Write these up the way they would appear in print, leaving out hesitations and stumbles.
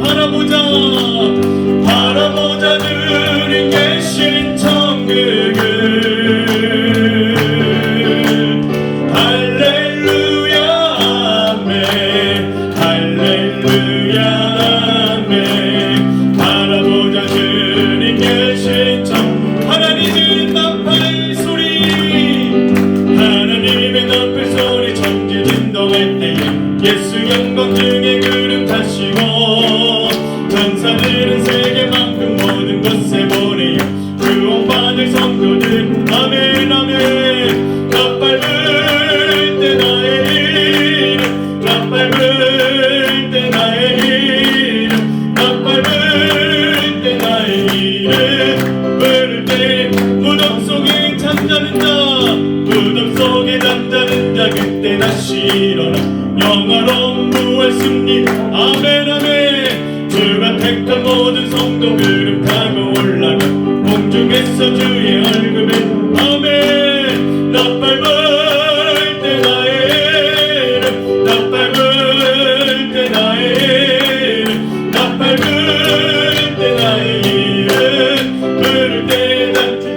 바라보자 바라보자 주님 계신 천국을 할렐루야 아멘 할렐루야 아멘 바라보자 주님 계신 천국 하나님은 나팔 소리 하나님의 나팔 소리 천지 진동할 때에 예수 영광 중에 구름 타시고 천사들은 세계만큼 모든 곳에 보내요 구원받을 성도들 아멘 아멘 나팔 불 때 나의 이름 나팔 불 때 나의 이름 나팔 불 때 나의 이름 부를 때 무덤 속에 잠자는 자 무덤 속에 잠자는 자 그때 다시 일어나 영화로운 부활 승리 아멘 아멘 주가 택한 모든 성도 구름 타고 올라가 공중에서 주의 얼굴을 아멘 나팔 불 때 나의 이름 나팔 불 때 나의 이름 나팔 불 때 나의 이름 부를 때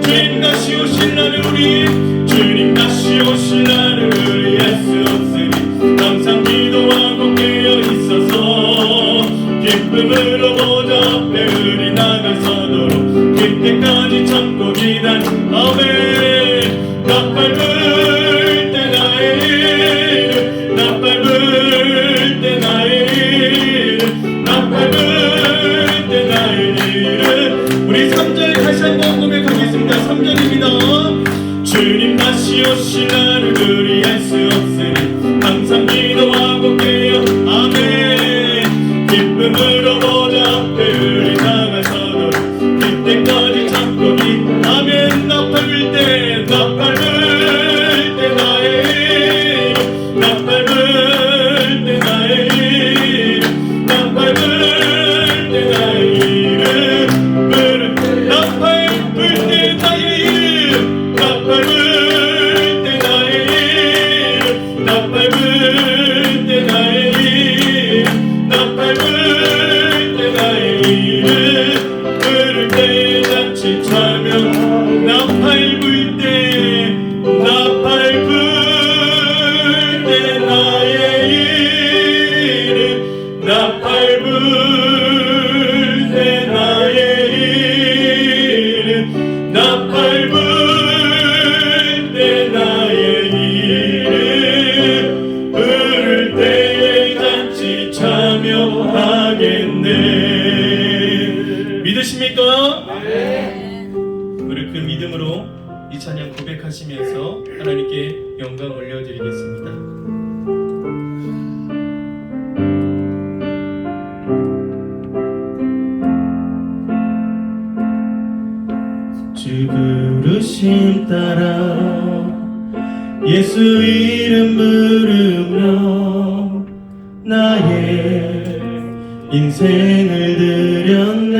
주님 다시 오실 날을 우리 주님 다시 오실 날을 우리 알 수 없으니 항상 기도하고 깨어있어서 기쁨으로 보좌 앞에 우리 나가서도록 그때까지 참고 기다려 아멘 나팔 불 때 나의 이름 나팔 불 때 나의 이름 나팔 불 때 나의 이름 우리 3절 다시 한번 고백하겠습니다 3절입니다 주님 다시 오실 날을 우리 알 수 없으니 항상 기도하고 깨어 아멘 기쁨으로 보좌 앞에 우리 나가서도록 그때까지 참고 아멘 나팔 불 때 나팔 불 때 나의 이름 나팔 불 때 나의 이름 나팔 불 때 나의 이름 부를 때 나팔 불 때 나의 이름 나팔 불 때 나의 이름 나팔 불 때 나의 이름 나팔 불 때 나의 이름 부를 때 잔치 차면 나팔 불 때 나팔 불 때 나의 이름 나팔 불 때 나의 이름 나팔 불 때 나의 이름 부를 때 잔치 참여하겠네 믿으십니까? 네. 우리 그 믿음으로 이 찬양 고백하시면서 하나님께 영광 올려드리겠습니다. 주 부르심 따라 예수 이름 부르며 나의 인생을 드렸네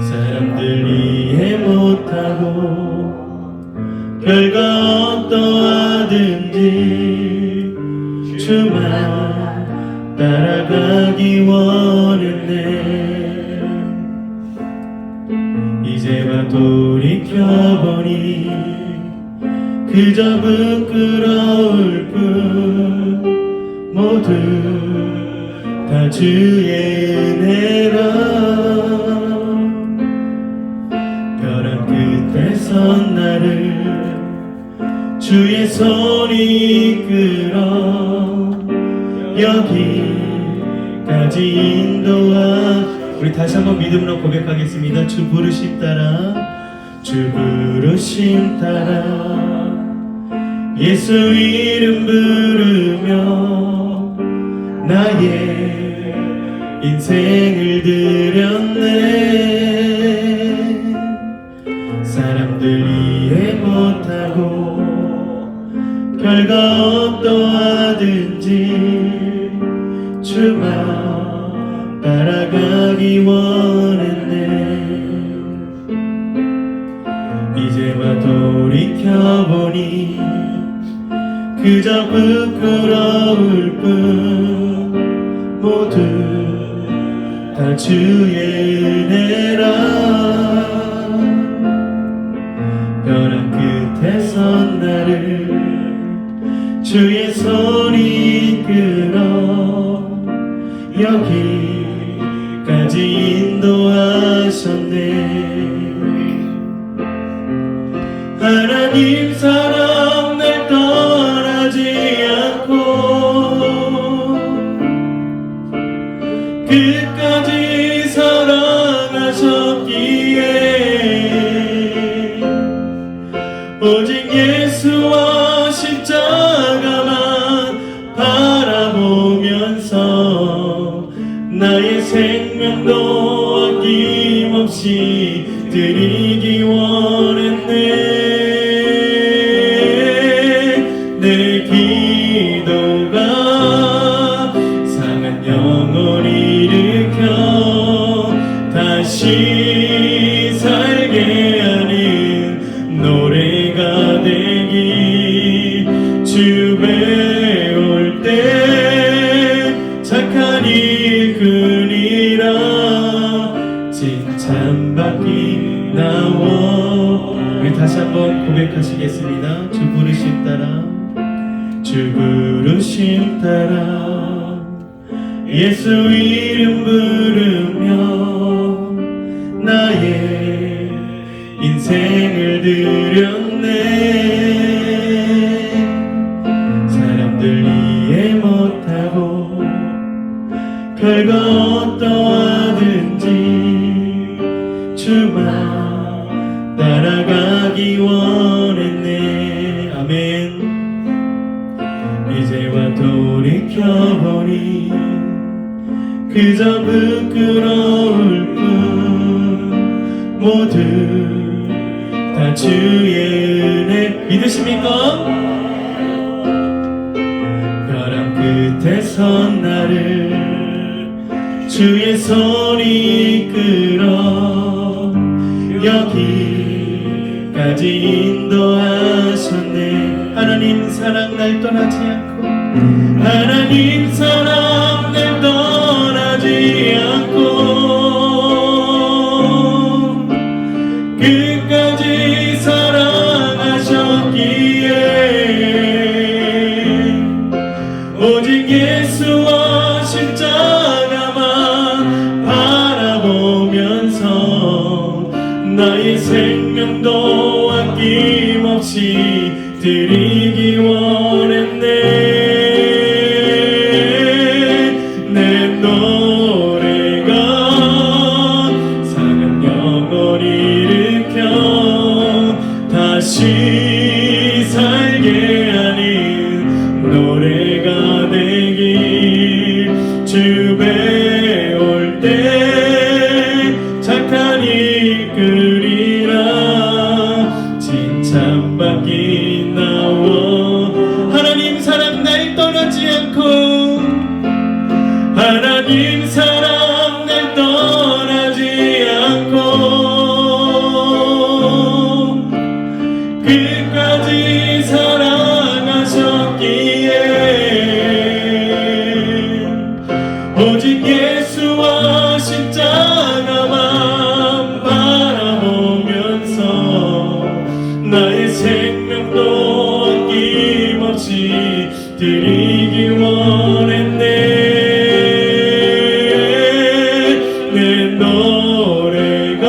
사람들 이해 못하고 결과 어떠하든지 주만 따라가기 원했네 이제와 돌이켜보니 그저 부끄러울 뿐 모두 다 주의 은혜라 벼랑 끝에 선 나를 주의 손이 이끌어 여기까지 인도하 우리 다시 한번 믿음으로 고백하겠습니다. 주 부르심 따라 주 부르심 따라 예수 이름 부르며 나의 인생을 드렸네 사람들 이해 못하고 결과 어떠하든지 주만 따라가기 원했네 이제와 돌이켜보니 그저 부끄러울 뿐 주의 은혜라 벼랑 끝에 선 나를 주의 손이 이끌어 여기까지 인도하셨네. 하나님 사랑 날 떠나지 않고 끝까지 사랑하셨기에 오직 예수와 십자가만 바라보면서 나의 생명도 아낌없이 드리기 원했네. 내 기도가 상한 영혼 일으켜 다시 살게 하는 노래가 되기. 주 배울 때 착한 일꾼이라 칭찬받기 나와. 우리 다시 한번 고백하시겠습니다. 주 부르심 따라 주 부르심 따라 예수 이름 부르며 나의 인생을 드렸네. 사람들 이해 못하고 결과 어떠하든지 주만 따라가기 원했네. 아멘. 이제와 돌이켜보니 그저 부끄러울 뿐 모두 다 주의 은혜. 믿으십니까? 벼랑 끝에 선 나를 주의 손이 이끌어 여기까지 인도하셨네. 하나님 사랑 날 떠나지 않고 하나님 사랑 날 떠나지 않고 끝까지 사랑하셨기에 오직 예수와 십자가만 바라보면서 나의 생명도 아낌없이 드리기 원했네. 내 노래가 상한 영혼 일으켜 다시 살게 하는 노래가 되길. 주 배울 때 착한 이끌이라 칭찬받기 나와. 하나님 사랑 날 떠나지 않고 하나님 사랑 날 떠나지 않고 끝까지 사랑하셨기에 오직 예수와 십자가만 바라보면서 나의 생명도 아낌없이 드리기 원했네. 내 노래가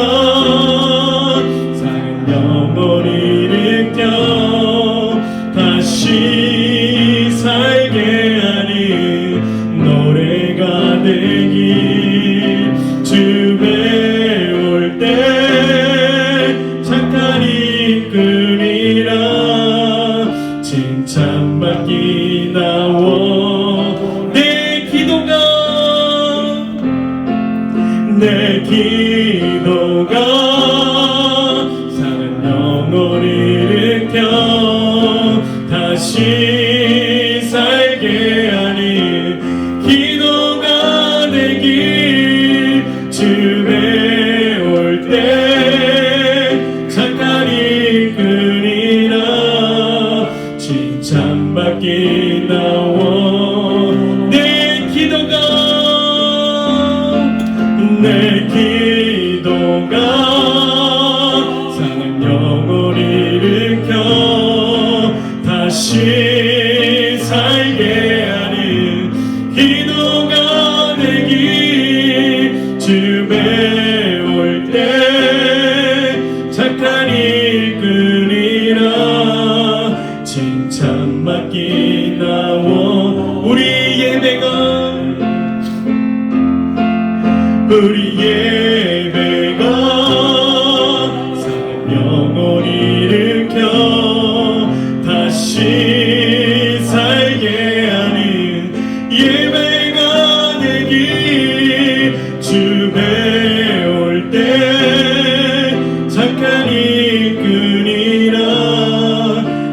상한 영혼 일으켜 다시 살게 하는 노래가 되길. 주 배울 때 착한 이끌이라 칭찬받기 나와. 내 기도가 상한 영혼 일으켜 다시 살게 하는 기도가 되길. 주 배울 때 착한 이끌이라 칭찬받기 나와. 내 기도가 내 기도가 상한 영혼을 일으켜 다시 살게 하는 기도가 되기 주 배울 때 착한 일꾼이라 칭찬받기 나와 우리 예배가 상한 영혼을 일으켜 다시 살게 하는 예배가 되기 주 배울 때 착한 일꾼이라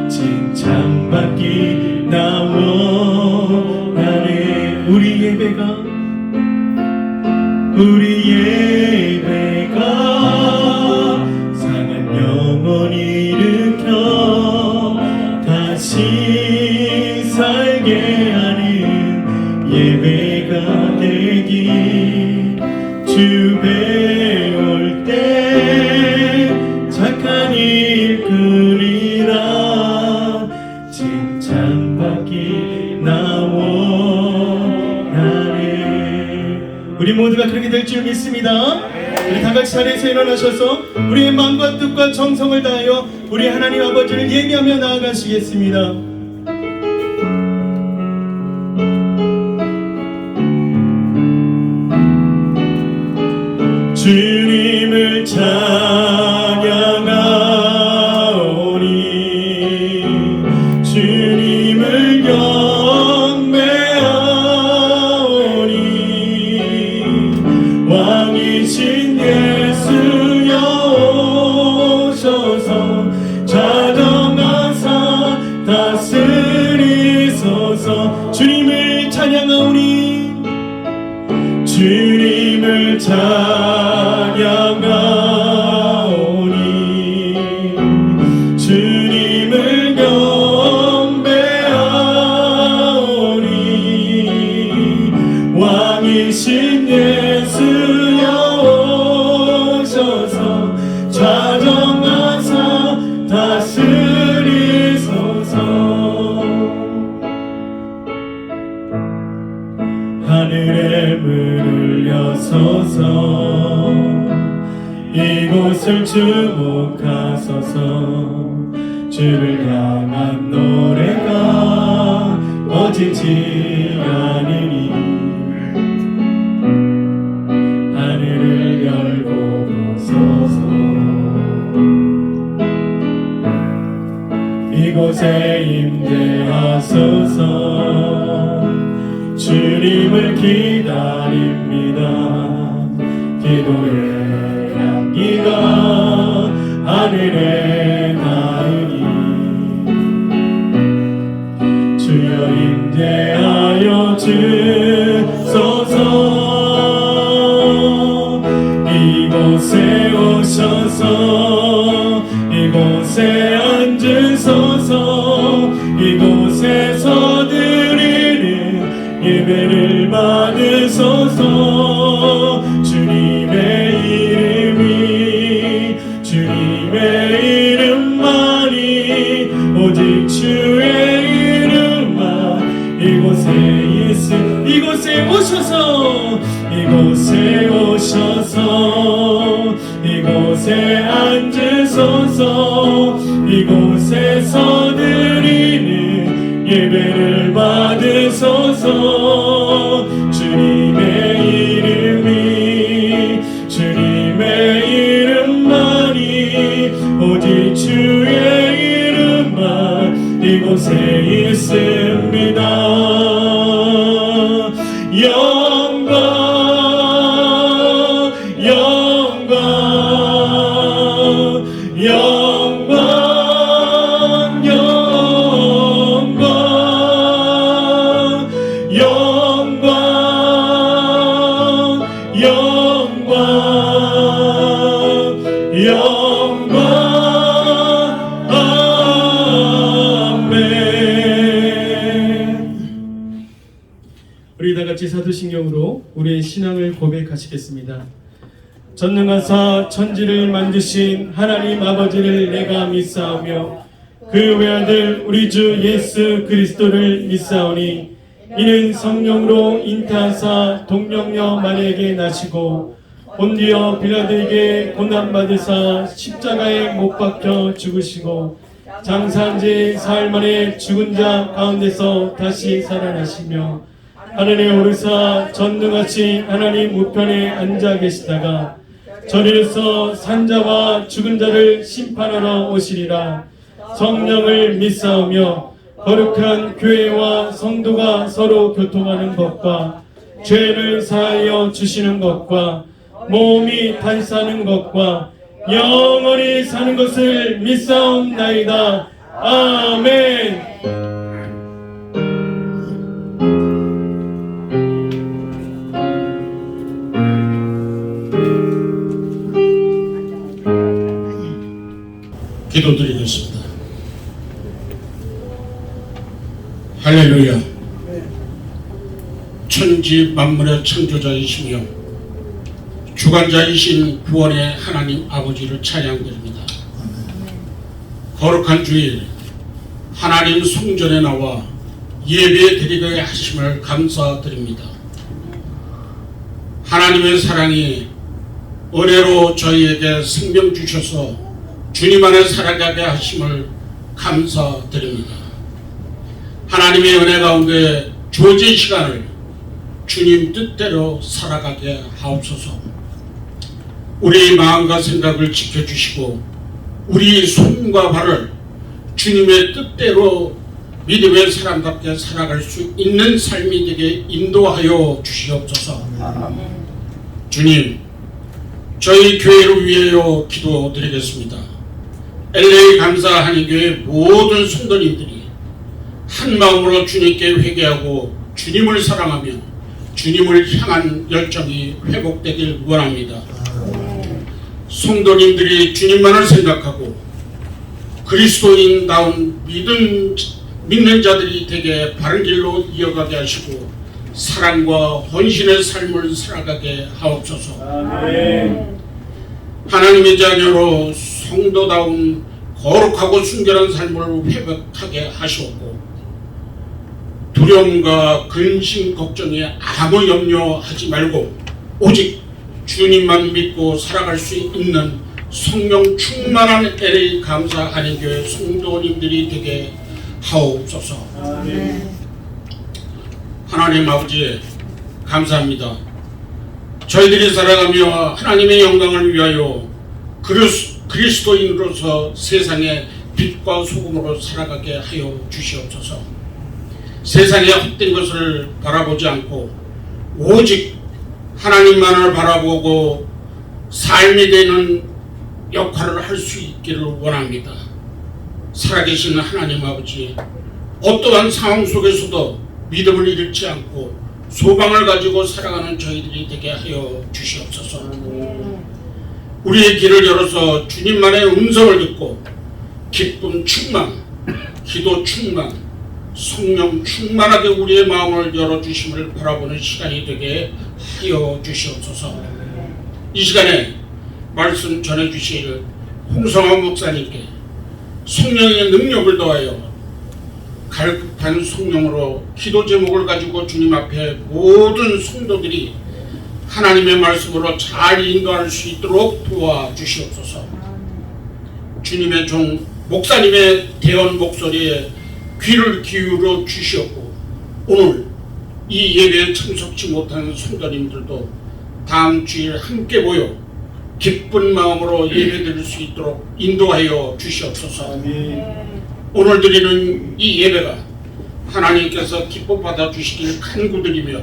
칭찬받기 나원하네. 우리 예배가 상한 영혼을 일으켜 다시 살게 하는 예배가 되기 주 배울 때 착한 일꾼이라 칭찬받기 나원하네. 우리 모두가 그렇게 될 줄 믿습니다. 우리 다 같이 자리에서 일어나셔서 우리의 마음과 뜻과 정성을 다하여 우리 하나님 아버지를 예배하며 나아가시겠습니다. 주님을 찬양하오니 주님을 왕이신 예수여 오셔서 자정하사 다스리소서. 주님을 찬양하오니 주님을 찬양하오니 주님을 경배하오니 왕이신 예수여 오셔서 자정하사 다스리소서. 하늘의 문을 여소서 이곳을 주목하소서. 주를 향한 노래가 꺼지지 않으니 하늘을 열고 보소서. 이곳에 임재하소서. 주님을 기다립니다. 기도의 향기가 하늘에 닿으니 주여 임재하여 주소서. 이곳에 오셔서 이곳에 앉으소서. 이곳에서 드리는 예배를 받으소서. 주님의 이름만이 오직 주의 이름만 이곳에 오셔서 이곳에 앉으소서. 이곳에서 드리는 예배를 받으소서. 주님의 이름만이 오직 주의 이름만 이곳에 있습니다. 영광 우리 다 같이 사도신경으로 우리의 신앙을 고백하시겠습니다. 전능하사 천지를 만드신 하나님 아버지를 내가 믿사오며 그 외아들 우리 주 예수 그리스도를 믿사오니 이는 성령으로 잉태하사 동정녀 마리아에게 나시고 본디오 빌라도에게 고난받으사 십자가에 못 박혀 죽으시고 장사한 지 사흘 만에 죽은 자 가운데서 다시 살아나시며 하늘에 오르사 전능하신 하나님 우편에 앉아 계시다가 저리로서 산자와 죽은 자를 심판하러 오시리라. 성령을 믿사오며 거룩한 교회와 성도가 서로 교통하는 것과 죄를 사하여 주시는 것과 몸이 달사는 것과 영원히 사는 것을 믿사옵나이다. 아멘. 기도드리겠습니다. 할렐루야. 천지 만물의 창조자이시며 주관자이신 구원의 하나님 아버지를 찬양드립니다. 거룩한 주일 하나님 성전에 나와 예배 드리게 하심을 감사드립니다. 하나님의 사랑이 은혜로 저희에게 생명 주셔서 주님 안에 살아가게 하심을 감사드립니다. 하나님의 은혜 가운데 주어진 시간을 주님 뜻대로 살아가게 하옵소서. 우리 마음과 생각을 지켜주시고 우리 손과 발을 주님의 뜻대로 믿음의 사람답게 살아갈 수 있는 삶이 되게 인도하여 주시옵소서. 주님, 저희 교회를 위하여 기도드리겠습니다. LA 감사한인교회 모든 성도님들이 한 마음으로 주님께 회개하고 주님을 사랑하며 주님을 향한 열정이 회복되길 원합니다. 성도님들이 주님만을 생각하고 그리스도인다운 믿는 자들이 되게 바른 길로 이어가게 하시고 사랑과 헌신의 삶을 살아가게 하옵소서. 하나님의 자녀로 성도다운 거룩하고 순결한 삶을 회복하게 하시옵고 두려움과 근심 걱정에 아무 염려하지 말고 오직 주님만 믿고 살아갈 수 있는 성령 충만한 LA 감사하는 교회 성도님들이 되게 하옵소서. 하나님 아버지 감사합니다. 저희들이 살아가며 하나님의 영광을 위하여 그리스도인으로서 세상의 빛과 소금으로 살아가게 하여 주시옵소서. 세상의 헛된 것을 바라보지 않고 오직 하나님만을 바라보고 삶이 되는 역할을 할 수 있기를 원합니다. 살아계신 하나님 아버지, 어떠한 상황 속에서도 믿음을 잃지 않고 소망을 가지고 살아가는 저희들이 되게 하여 주시옵소서. 우리의 길을 열어서 주님만의 음성을 듣고 기쁨 충만, 기도 충만, 성령 충만하게 우리의 마음을 열어주심을 바라보는 시간이 되게 하여 주시옵소서. 이 시간에 말씀 전해주실 홍성환 목사님께 성령의 능력을 더하여 갈급한 성령으로 기도 제목을 가지고 주님 앞에 모든 성도들이 하나님의 말씀으로 잘 인도할 수 있도록 도와주시옵소서. 주님의 종 목사님의 대언 목소리에 귀를 기울여 주시옵고 오늘 이 예배에 참석치 못한 성도님들도 다음 주일 함께 모여 기쁜 마음으로 예배드릴 수 있도록 인도하여 주시옵소서. 오늘 드리는 이 예배가 하나님께서 기뻐 받아주시길 간구드리며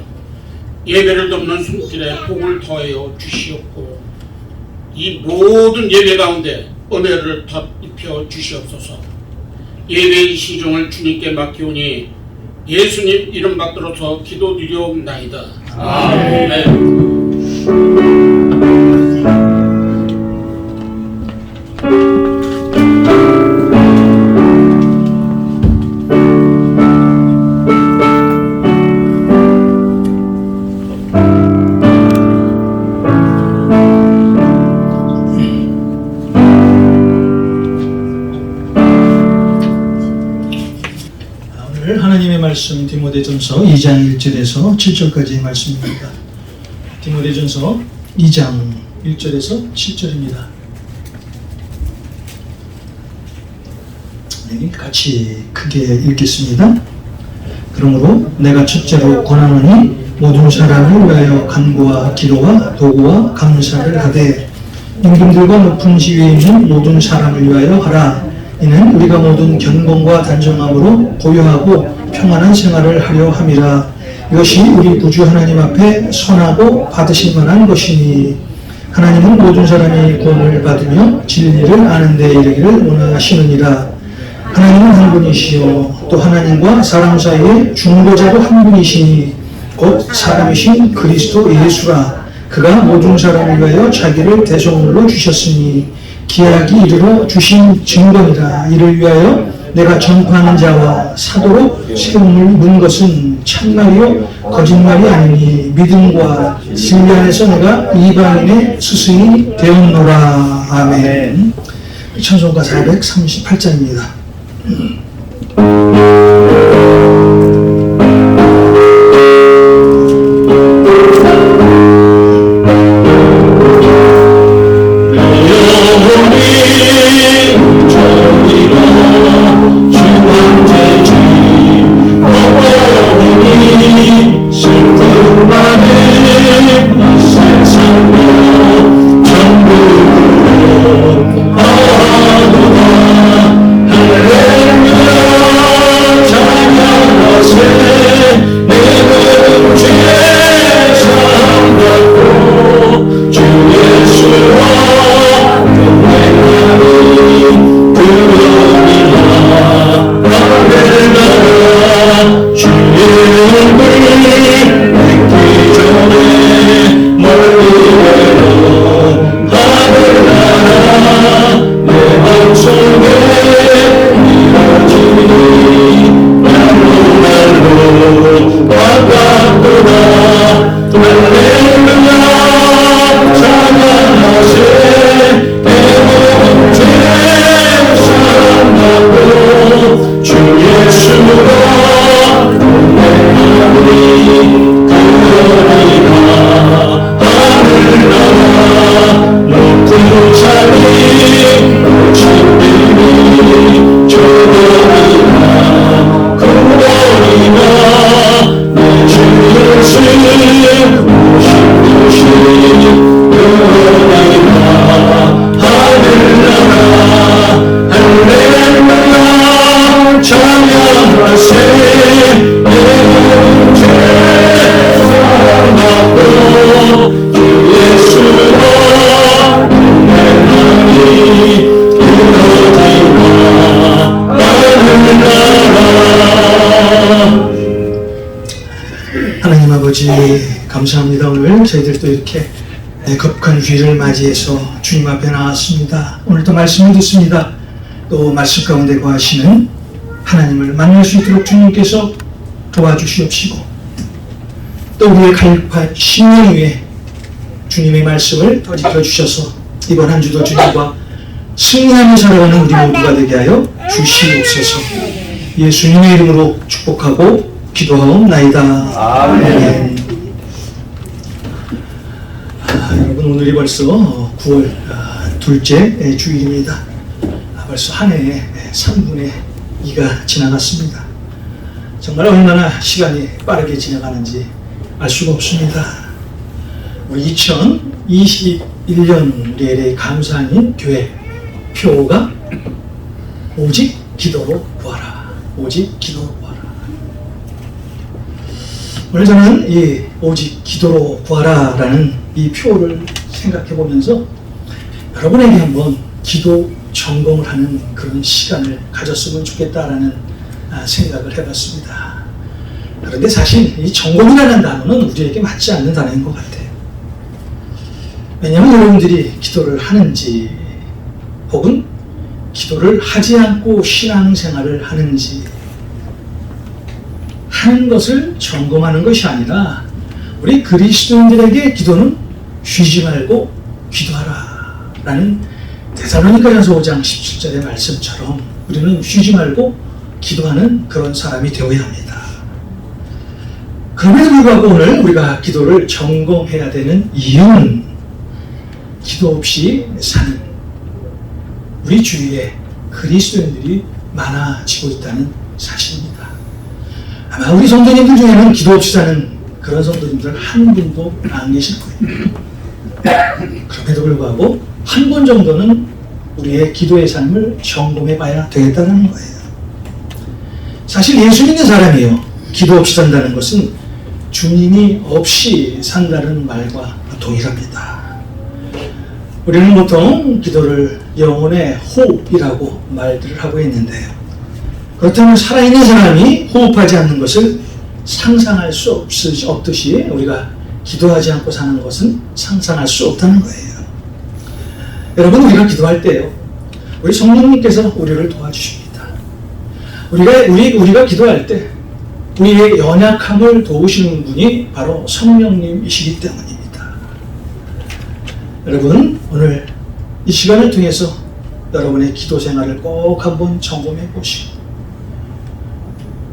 예배를 돕는 손길에 복을 더하여 주시옵고 이 모든 예배 가운데 은혜를 덧입혀 주시옵소서. 예배의 시종을 주님께 맡기오니 예수님 이름 받들어서 기도드리옵나이다. 아멘. 말씀 디모데전서 2장 1절에서 7절까지의 말씀입니다. 디모데전서 2장 1절에서 7절입니다. 같이 크게 읽겠습니다. 그러므로 내가 첫째로 권하노니 모든 사람을 위하여 간구와 기도와 도구와 감사를 하되 임금들과 높은 지위에 있는 모든 사람을 위하여 하라. 이는 우리가 모든 견공과 단정함으로 고요하고 평안한 생활을 하려 함이라. 이것이 우리 구주 하나님 앞에 선하고 받으실 만한 것이니 하나님은 모든 사람이 구원을 받으며 진리를 아는 데 이르기를 원하시느니라. 하나님은 한 분이시요 또 하나님과 사람 사이의 중보자도 한 분이시니 곧 사람이신 그리스도 예수라. 그가 모든 사람을 위하여 자기를 대속물로 주셨으니 기약이 이르러 주신 증거니라. 이를 위하여 내가 전파하는 자와 사도로 세움을 입은 것은 참말이요 거짓말이 아니니 믿음과 진리 안에서 내가 이방인의 스승이 되었노라. 아멘. 찬송가 438장입니다. 하나님 아버지 감사합니다. 오늘 저희들도 이렇게 급한 주일을 맞이해서 주님 앞에 나왔습니다. 오늘도 말씀을 듣습니다. 또 말씀 가운데 거하시는 하나님을 만날 수 있도록 주님께서 도와주시옵시고 또 우리의 갈급한 심령 위에 주님의 말씀을 더 지켜주셔서 이번 한 주도 주님과 승리하며 살아가는 우리 모두가 되게 하여 주시옵소서. 예수님의 이름으로 축복하고 기도하옵나이다. 아멘. 여러분 오늘이 벌써 9월 둘째 주일입니다. 벌써 한 해의 3분의 2가 지나갔습니다. 정말 얼마나 시간이 빠르게 지나가는지 알 수가 없습니다. 2021년 우리 LA 감사하는 교회 표가 오직 기도로 구하라. 오직 기도로 구하라. 오늘 저는 이 오직 기도로 구하라 라는 이 표를 생각해 보면서 여러분에게 한번 기도 점검을 하는 그런 시간을 가졌으면 좋겠다라는 생각을 해봤습니다. 그런데 사실 이 점검이라는 단어는 우리에게 맞지 않는 단어인 것 같아요. 왜냐하면 여러분들이 기도를 하는지 혹은 기도를 하지 않고 신앙생활을 하는지 하는 것을 점검하는 것이 아니라 우리 그리스도인들에게 기도는 쉬지 말고 기도하라 라는 데살로니가전서 5장 17절의 말씀처럼 우리는 쉬지 말고 기도하는 그런 사람이 되어야 합니다. 그럼에도 불구하고 오늘 우리가 기도를 점검해야 되는 이유는 기도 없이 사는 우리 주위에 그리스도인들이 많아지고 있다는 사실입니다. 아마 우리 성도님들 중에는 기도 없이 사는 그런 성도님들 한 분도 안 계실 거예요. 그럼에도 불구하고 한 번 정도는 우리의 기도의 삶을 점검해 봐야 되겠다는 거예요. 사실 예수 믿는 사람이요, 기도 없이 산다는 것은 주님이 없이 산다는 말과 동일합니다. 우리는 보통 기도를 영혼의 호흡이라고 말들을 하고 있는데요. 그렇다면 살아있는 사람이 호흡하지 않는 것을 상상할 수 없듯이 우리가 기도하지 않고 사는 것은 상상할 수 없다는 거예요. 여러분, 우리가 기도할 때요, 우리 성령님께서 우리를 도와주십니다. 우리가 기도할 때 우리의 연약함을 도우시는 분이 바로 성령님이시기 때문입니다. 여러분, 오늘 이 시간을 통해서 여러분의 기도 생활을 꼭 한번 점검해 보시고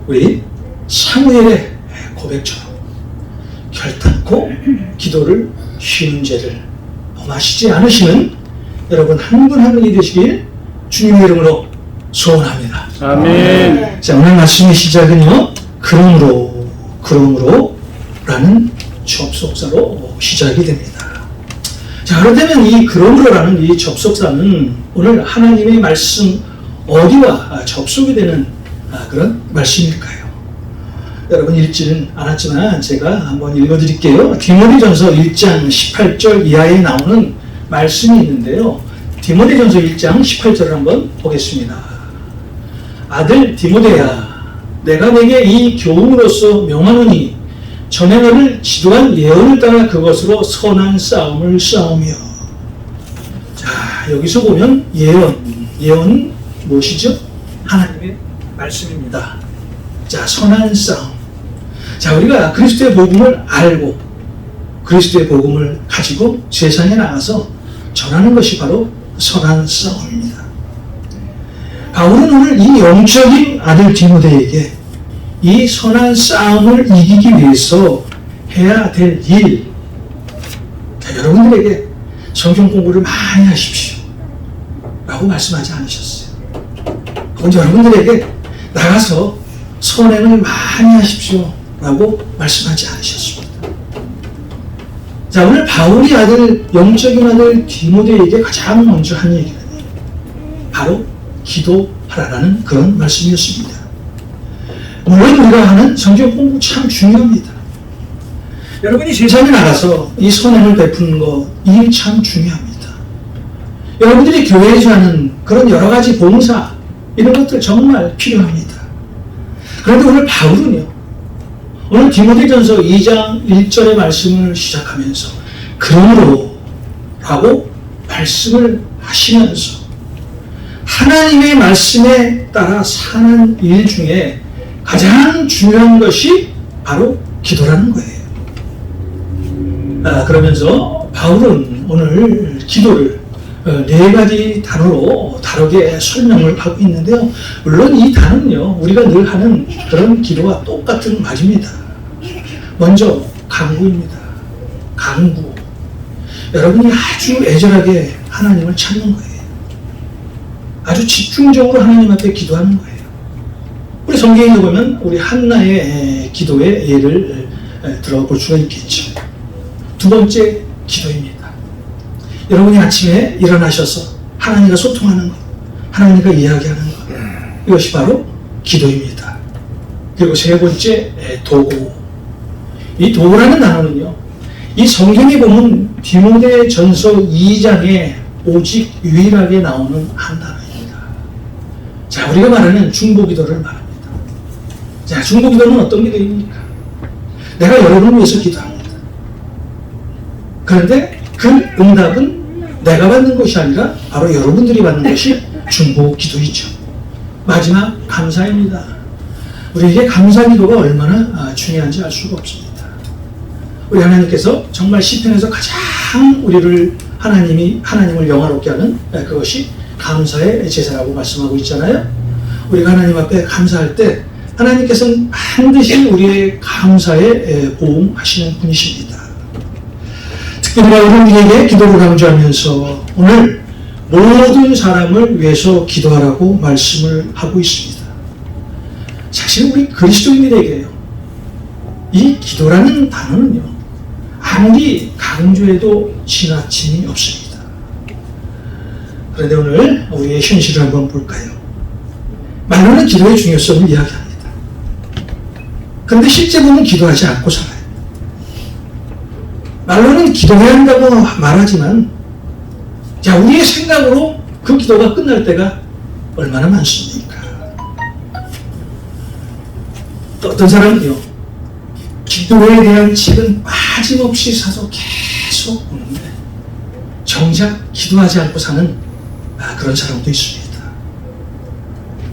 우리 사무엘의 고백처럼 결단코 기도를 쉬는 죄를 범하시지 않으시는 여러분 한 분 한 분이 되시길 주님의 이름으로 소원합니다. 아멘. 자, 오늘 말씀의 시작은요, 그러므로 라는 접속사로 시작이 됩니다. 자, 그렇다면 이 그러므로라는 이 접속사는 오늘 하나님의 말씀 어디와 접속이 되는 그런 말씀일까요? 여러분 읽지는 않았지만 제가 한번 읽어드릴게요. 디모데전서 1장 18절 이하에 나오는 말씀이 있는데요. 디모데전서 1장 18절을 한번 보겠습니다. 아들 디모데야, 내가 내게 이 교훈으로서 명하노니 전에 너를 지도한 예언을 따라 그것으로 선한 싸움을 싸우며. 자, 여기서 보면 예언은 무엇이죠? 하나님의 말씀입니다. 자, 선한 싸움. 자, 우리가 그리스도의 복음을 알고 그리스도의 복음을 가지고 세상에 나가서 전하는 것이 바로 선한 싸움입니다. 바울은 오늘 이 영적인 아들 디모데에게 이 선한 싸움을 이기기 위해서 해야 될 일, 여러분들에게 성경 공부를 많이 하십시오 라고 말씀하지 않으셨어요. 그건 여러분들에게 나가서 선행을 많이 하십시오 라고 말씀하지 않으셨습니다. 자, 오늘 바울이 영적인 아들 디모데에게 가장 먼저 한 얘기는 바로 기도하라는 그런 말씀이었습니다. 물론 우리가 하는 성경 공부 참 중요합니다. 여러분이 세상에 나가서 이 선행을 베푸는 것, 이게 참 중요합니다. 여러분들이 교회에서 하는 그런 여러 가지 봉사, 이런 것들 정말 필요합니다. 그런데 오늘 바울은요, 오늘 디모데전서 2장 1절의 말씀을 시작하면서 그러므로 라고 말씀을 하시면서 하나님의 말씀에 따라 사는 일 중에 가장 중요한 것이 바로 기도라는 거예요. 그러면서 바울은 오늘 기도를 네 가지 단어로 다르게 설명을 하고 있는데요. 물론 이 단어는요, 우리가 늘 하는 그런 기도와 똑같은 말입니다. 먼저 간구입니다. 간구. 여러분이 아주 애절하게 하나님을 찾는 거예요. 아주 집중적으로 하나님 앞에 기도하는 거예요. 우리 성경에 보면 우리 한나의 기도의 예를 들어볼 수가 있겠죠. 두 번째, 기도입니다. 여러분이 아침에 일어나셔서 하나님과 소통하는 것, 하나님과 이야기하는 것, 이것이 바로 기도입니다. 그리고 세 번째, 도구. 이 도구라는 단어는요, 이 성경에 보면 디모데전서 2장에 오직 유일하게 나오는 한 단어입니다. 자, 우리가 말하는 중보기도를 말합니다. 자, 중보기도는 어떤 기도입니까? 내가 여러분을 위해서 기도합니다. 그런데 그 응답은 내가 받는 것이 아니라 바로 여러분들이 받는 것이 중보기도이죠. 마지막, 감사입니다. 우리에게 감사기도가 얼마나 중요한지 알 수가 없습니다. 우리 하나님께서 정말 시편에서 가장 우리를 하나님을 영화롭게 하는 그것이 감사의 제사라고 말씀하고 있잖아요. 우리가 하나님 앞에 감사할 때 하나님께서는 반드시 우리의 감사에 보응하시는 분이십니다. 특별히 우리에게 기도를 강조하면서 오늘 모든 사람을 위해서 기도하라고 말씀을 하고 있습니다. 사실 우리 그리스도인들에게요, 이 기도라는 단어는요, 아무리 강조해도 지나침이 없습니다. 그런데 오늘 우리의 현실을 한번 볼까요? 말로는 기도의 중요성을 이야기합니다. 그런데 실제 보면 기도하지 않고 살아요. 말로는 기도해야 한다고 말하지만, 자, 우리의 생각으로 그 기도가 끝날 때가 얼마나 많습니까? 또 어떤 사람은요, 기도에 대한 책은 빠짐없이 사서 계속 보는데 정작 기도하지 않고 사는 그런 사람도 있습니다.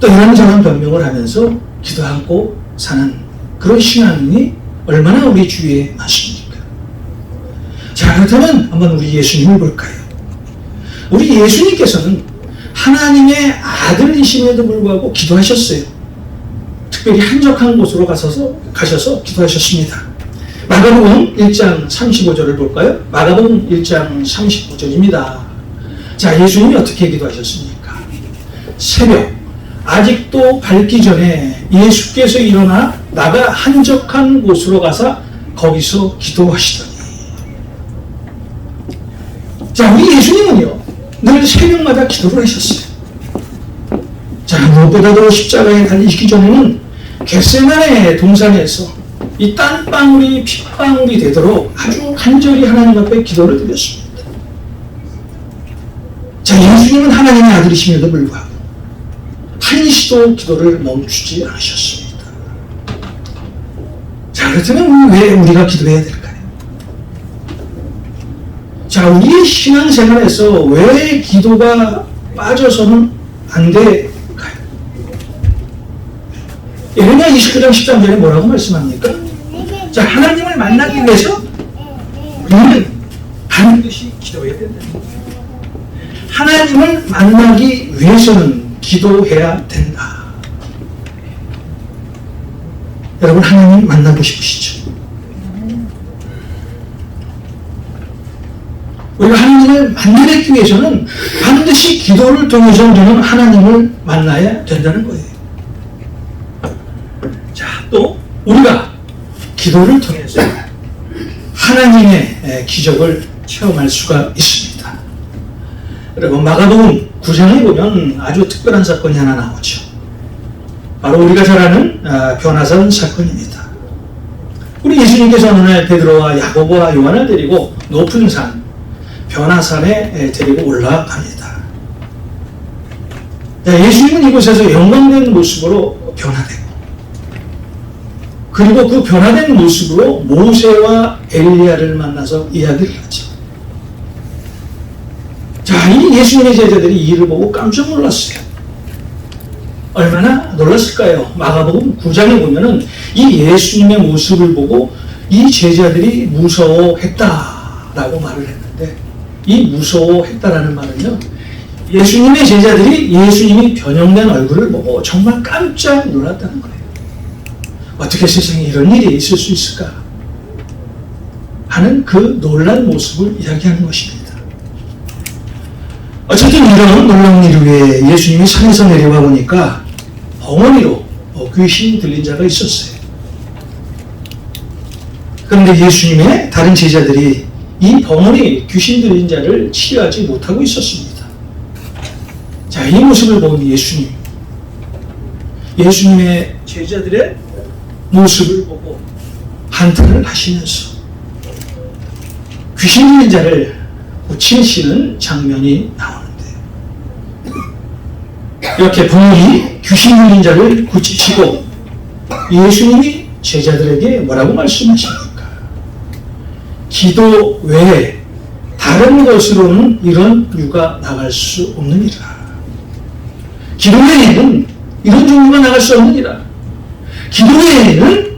또 이런저런 변명을 하면서 기도 않고 사는 그런 신앙인이 얼마나 우리 주위에 많습니까? 자, 그렇다면 한번 우리 예수님을 볼까요? 우리 예수님께서는 하나님의 아들이심에도 불구하고 기도하셨어요. 특별히 한적한 곳으로 가셔서 기도하셨습니다. 마가복음 1장 35절을 볼까요? 마가복음 1장 35절입니다. 자, 예수님이 어떻게 기도하셨습니까? 새벽, 아직도 밝기 전에 예수께서 일어나 나가 한적한 곳으로 가서 거기서 기도하시더니. 자, 우리 예수님은요, 늘 새벽마다 기도를 하셨어요. 자, 무엇보다도 십자가에 달리시기 전에는 겟세마네 동산에서 이 땀방울이 핏방울이 되도록 아주 간절히 하나님 앞에 기도를 드렸습니다. 자, 예수님은 하나님의 아들이심에도 불구하고 한시도 기도를 멈추지 않으셨습니다. 자, 그렇다면 왜 우리가 기도해야 될까요? 자, 우리의 신앙생활에서 왜 기도가 빠져서는 안 될까요? 예레미야 29장 13절에 뭐라고 말씀합니까? 자, 하나님을 만나기 위해서 우리는 반드시 기도해야 된다. 하나님을 만나기 위해서는 기도해야 된다. 여러분, 하나님 만나고 싶으시죠? 우리가 하나님을 만나기 위해서는 반드시 기도를 통해서 우리는 하나님을 만나야 된다는 거예요. 자, 또 우리가 기도를 통해서 하나님의 기적을 체험할 수가 있습니다. 여러분, 마가복음 9장에 보면 아주 특별한 사건이 하나 나오죠. 바로 우리가 잘 아는 변화산 사건입니다. 우리 예수님께서 어느 날 베드로와 야고보와 요한을 데리고 높은 산 변화산에 데리고 올라갑니다. 예수님은 이곳에서 영광된 모습으로 변화되고, 그리고 그 변화된 모습으로 모세와 엘리야를 만나서 이야기를 하죠. 자, 이 예수님의 제자들이 이 일을 보고 깜짝 놀랐어요. 얼마나 놀랐을까요? 마가복음 9장에 보면은 이 예수님의 모습을 보고 이 제자들이 무서워했다라고 말을 했는데, 이 무서워했다라는 말은요, 예수님의 제자들이 예수님이 변형된 얼굴을 보고 정말 깜짝 놀랐다는 거예요. 어떻게 세상에 이런 일이 있을 수 있을까 하는 그 놀란 모습을 이야기하는 것입니다. 어쨌든 이런 놀라운 일 후에 예수님이 산에서 내려와 보니까 벙어리로 귀신 들린 자가 있었어요. 그런데 예수님의 다른 제자들이 이 벙어리 귀신 들린 자를 치유하지 못하고 있었습니다. 자, 이 모습을 본 예수님의 제자들의 모습을 보고 한탄을 하시면서 귀신 들린 자를 고치시는 장면이 나오는데, 이렇게 벙어리 귀신 들린 자를 고치시고 예수님이 제자들에게 뭐라고 말씀하십니까? 기도 외에 다른 것으로는 이런 유가 나갈 수 없느니라. 기도 외에는 이런 종류가 나갈 수 없느니라. 기도 외에는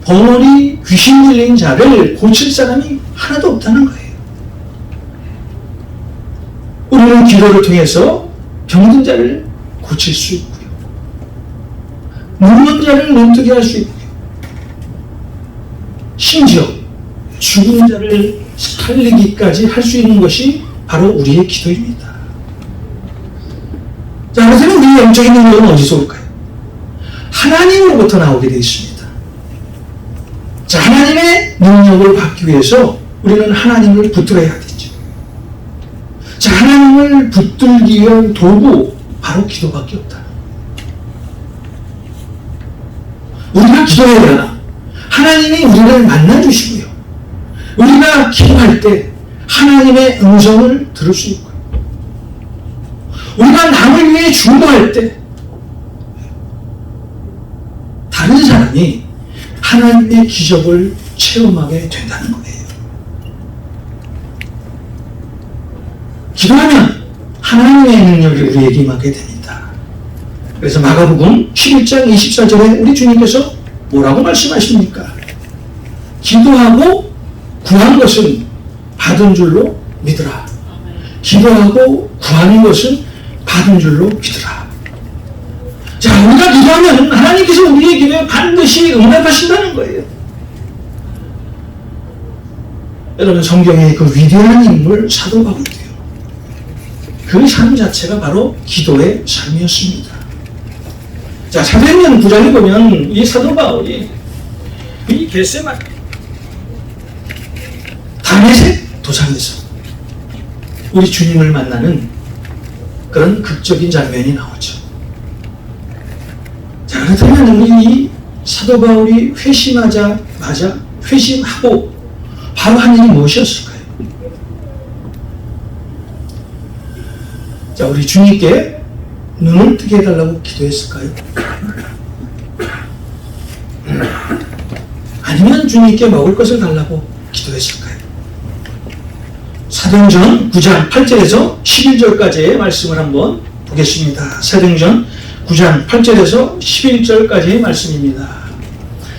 벙어리 귀신 들린 자를 고칠 사람이 하나도 없다는 거예요. 우리는 기도를 통해서 병든 자를 고칠 수 있고요. 눕는 자를 눈뜨게 할 수 있고요. 심지어 죽은 자를 살리기까지 할 수 있는 것이 바로 우리의 기도입니다. 자, 그렇다면 우리의 영적인 능력은 어디서 올까요? 하나님으로부터 나오게 되어 있습니다. 자, 하나님의 능력을 받기 위해서 우리는 하나님을 붙들어야 되죠. 자, 하나님을 붙들기 위한 도구, 바로 기도밖에 없다. 우리가 기도해야 하나님이 우리를 만나주시고요. 우리가 기도할 때 하나님의 음성을 들을 수 있고요. 우리가 남을 위해 중보할 때 다른 사람이 하나님의 기적을 체험하게 된다는 거예요. 기도하면 하나님의 능력이 우리에게 임하게 됩니다. 그래서 마가복음 11장 24절에 우리 주님께서 뭐라고 말씀하십니까? 기도하고 구한 것은 받은 줄로 믿으라. 기도하고 구하는 것은 받은 줄로 믿으라. 자, 우리가 기도하면 하나님께서 우리의 기도에 반드시 응답하신다는 거예요. 여러분, 성경의 그 위대한 인물 사도 바울이요. 그 삶 자체가 바로 기도의 삶이었습니다. 자, 사도행전 9장에 보면 이 사도 바울이 이 겟세마네 다메섹 도상에서 우리 주님을 만나는 그런 극적인 장면이 나오죠. 자, 그렇다면 우리 이 사도 바울이 회심하고 바로 한 일이 무엇이었을까요? 자, 우리 주님께 눈을 뜨게 해달라고 기도했을까요? 아니면 주님께 먹을 것을 달라고 기도했을까요? 사도행전 9장 8절에서 11절까지의 말씀을 한번 보겠습니다. 사도행전 9장 8절에서 11절까지의 말씀입니다.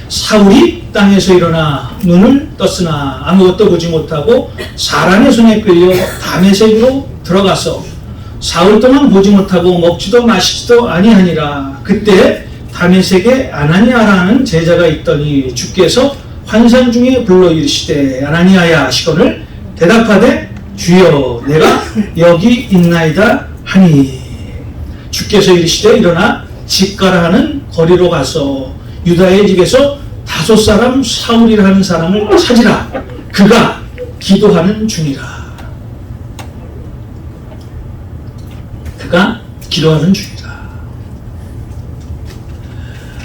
사울이 땅에서 일어나 눈을 떴으나 아무것도 보지 못하고 사람의 손에 끌려 다메섹으로 들어가서 사흘 동안 보지 못하고 먹지도 마시지도 아니하니라. 그때 다메섹에 아나니아라는 제자가 있더니 주께서 환상 중에 불러 이르시되 아나니아야 하시거늘 대답하되 주여 내가 여기 있나이다 하니 주께서 이르시되 일어나 집 가라 하는 거리로 가서 유다의 집에서 5 사울이라 하는 사람을 찾으라. 그가 기도하는 중이라. 그가 기도하는 중이라.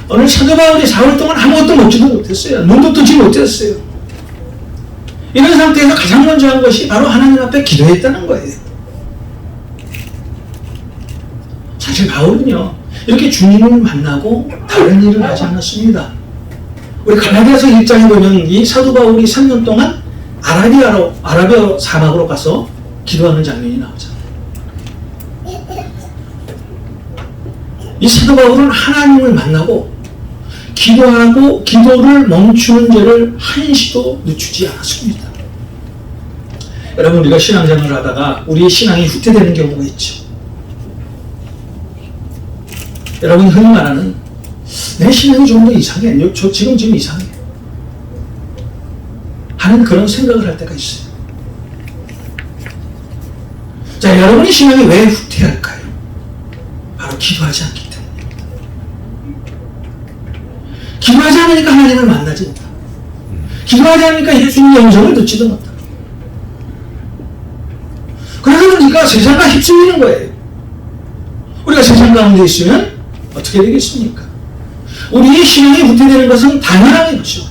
오늘 사도 바울이 4월 동안 아무것도 먹지도 못했어요. 눈도 뜨지 못했어요. 이런 상태에서 가장 먼저 한 것이 바로 하나님 앞에 기도했다는 거예요. 사실 바울은요, 이렇게 주님을 만나고 다른 일을 하지 않았습니다. 우리 갈라디아서 1장에 보면 이 사도 바울이 3년 동안 아라비아 사막으로 가서 기도하는 장면이 나오잖아요. 이 사도 바울은 하나님을 만나고 기도하고 기도를 멈추는 죄를 한시도 늦추지 않았습니다. 여러분, 우리가 신앙생활을 하다가 우리의 신앙이 후퇴되는 경우가 있죠. 여러분, 흔히 말하는 내 신앙이 좀 더 이상해. 저 지금 이상해. 하는 그런 생각을 할 때가 있어요. 자, 여러분의 신앙이 왜 후퇴할까요? 바로 기도하지 않기 때문입니다. 기도하지 않으니까 하나님을 만나지 못하고, 기도하지 않으니까 예수님의 음성을 듣지도 못하고, 그러다 보니까 세상과 휩쓸리는 거예요. 우리가 세상 가운데 있으면 어떻게 되겠습니까? 우리의 신앙이 후퇴되는 것은 당연한 것이죠.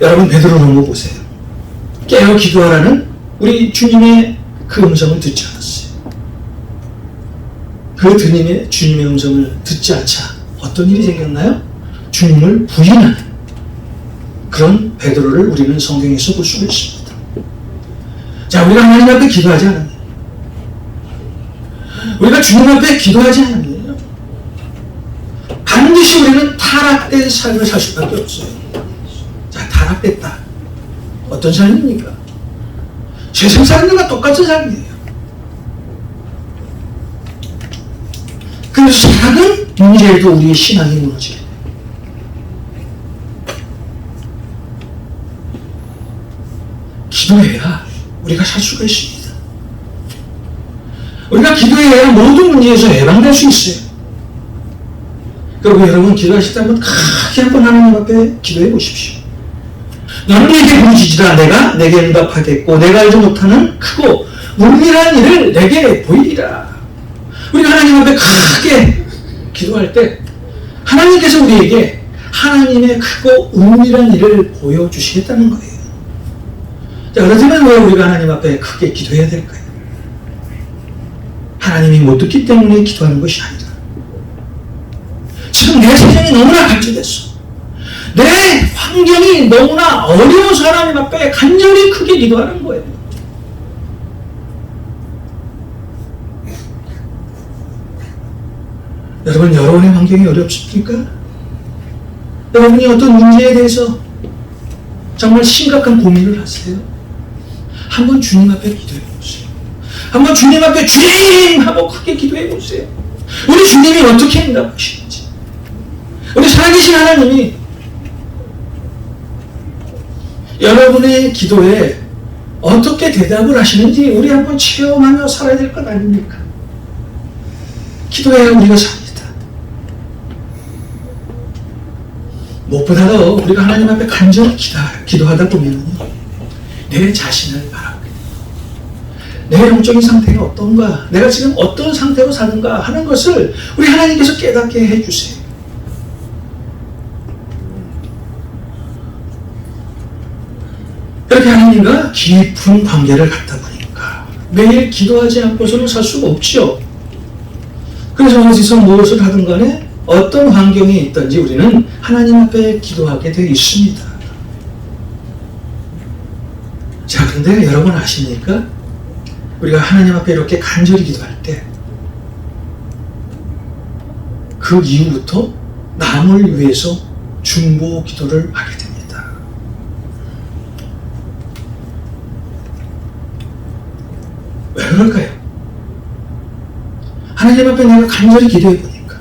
여러분, 베드로를 한번 보세요. 깨어 기도하라는 우리 주님의 그 음성을 듣지 않았어요. 그 주님의 음성을 듣지 않자 어떤 일이 생겼나요? 주님을 부인하는 그런 베드로를 우리는 성경에서 볼 수가 있습니다. 자, 우리가 하나님 앞에 기도하지 않으면, 우리가 주님 앞에 기도하지 않으면 반드시 우리는 타락된 삶을 살 수밖에 없어요. 자, 타락됐다. 어떤 삶입니까? 세상 사람들과 똑같은 삶이에요. 그래서 작은 문제에도 우리의 신앙이 무너지게 돼요. 기도해야 우리가 살 수가 있습니다. 우리가 기도해야 모든 문제에서 해방될 수 있어요. 그리고 여러분 기도하실 때 한번 크게 한번 하나님 앞에 기도해 보십시오. 너는 내게 부르짖으라 내가 내게 응답하겠고 내가 알지 못하는 크고 은밀한 일을 내게 보이리라. 우리가 하나님 앞에 크게 기도할 때 하나님께서 우리에게 하나님의 크고 은밀한 일을 보여주시겠다는 거예요. 자, 그렇다면 왜 우리가 하나님 앞에 크게 기도해야 될까요? 하나님이 못 듣기 때문에 기도하는 것이 아니라 지금 내 세상이 너무나 갈증됐어. 내 환경이 너무나 어려워서 하나님 앞에 간절히 크게 기도하는 거예요. 여러분, 여러분의 환경이 어렵습니까? 여러분이 어떤 문제에 대해서 정말 심각한 고민을 하세요? 한번 주님 앞에 기도해 보세요. 한번 주님 앞에 주님 하고 크게 기도해 보세요. 우리 주님이 어떻게 응답하시는지, 우리 살아계신 하나님이 여러분의 기도에 어떻게 대답을 하시는지 우리 한번 체험하며 살아야 될 것 아닙니까? 기도해야 우리가 삽니다. 무엇보다도 우리가 하나님 앞에 간절히 기도하다 보면요, 내 자신을 바라보게 돼요. 내 영적인 상태가 어떤가, 내가 지금 어떤 상태로 사는가 하는 것을 우리 하나님께서 깨닫게 해주세요. 그렇게 하나님과 깊은 관계를 갖다 보니까 매일 기도하지 않고서는 살 수가 없죠. 그래서 어디서 무엇을 하든 간에 어떤 환경에 있든지 우리는 하나님 앞에 기도하게 되어 있습니다. 자, 그런데 여러분 아십니까? 우리가 하나님 앞에 이렇게 간절히 기도할 때 그 이후부터 남을 위해서 중보 기도를 하게 됩니다. 왜 그럴까요? 하나님 앞에 내가 간절히 기도해 보니까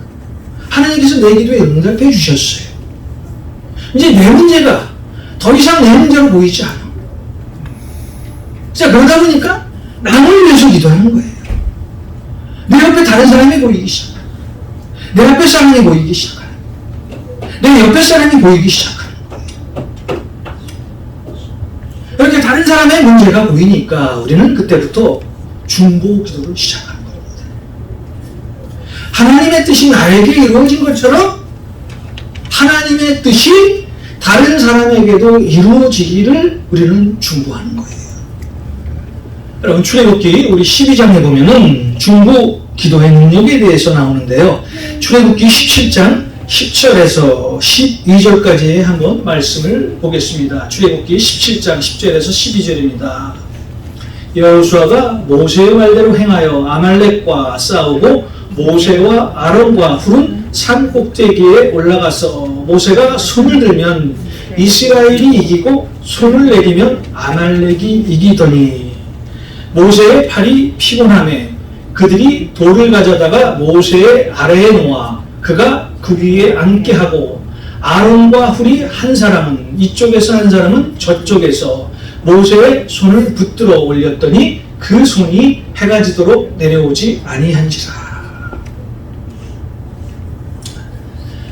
하나님께서 내 기도에 응답해 주셨어요. 이제 내 문제가 더 이상 내 문제로 보이지 않아. 자, 그러다 보니까 남을 위해서 기도하는 거예요. 내 옆에 다른 사람이 보이기 시작하는, 내 옆에 사람이 보이기 시작하는, 내 옆에 사람이 보이기 시작하는 거예요. 이렇게 다른 사람의 문제가 보이니까 우리는 그때부터 중보 기도를 시작하는 겁니다. 하나님의 뜻이 나에게 이루어진 것처럼 하나님의 뜻이 다른 사람에게도 이루어지기를 우리는 중보하는 거예요. 여러분, 출애굽기 우리 12장에 보면은 중보 기도의 능력에 대해서 나오는데요. 출애굽기 17장 10절에서 12절까지의 한번 말씀을 보겠습니다. 출애굽기 17장 10절에서 12절입니다. 여호수아가 모세의 말대로 행하여 아말렉과 싸우고 모세와 아론과 훌은 산 꼭대기에 올라가서 모세가 손을 들면 이스라엘이 이기고 손을 내리면 아말렉이 이기더니 모세의 팔이 피곤하매 그들이 돌을 가져다가 모세의 아래에 놓아 그가 그 위에 앉게 하고 아론과 훌이 한 사람은 이쪽에서 한 사람은 저쪽에서 모세의 손을 붙들어 올렸더니 그 손이 해가 지도록 내려오지 아니한지라.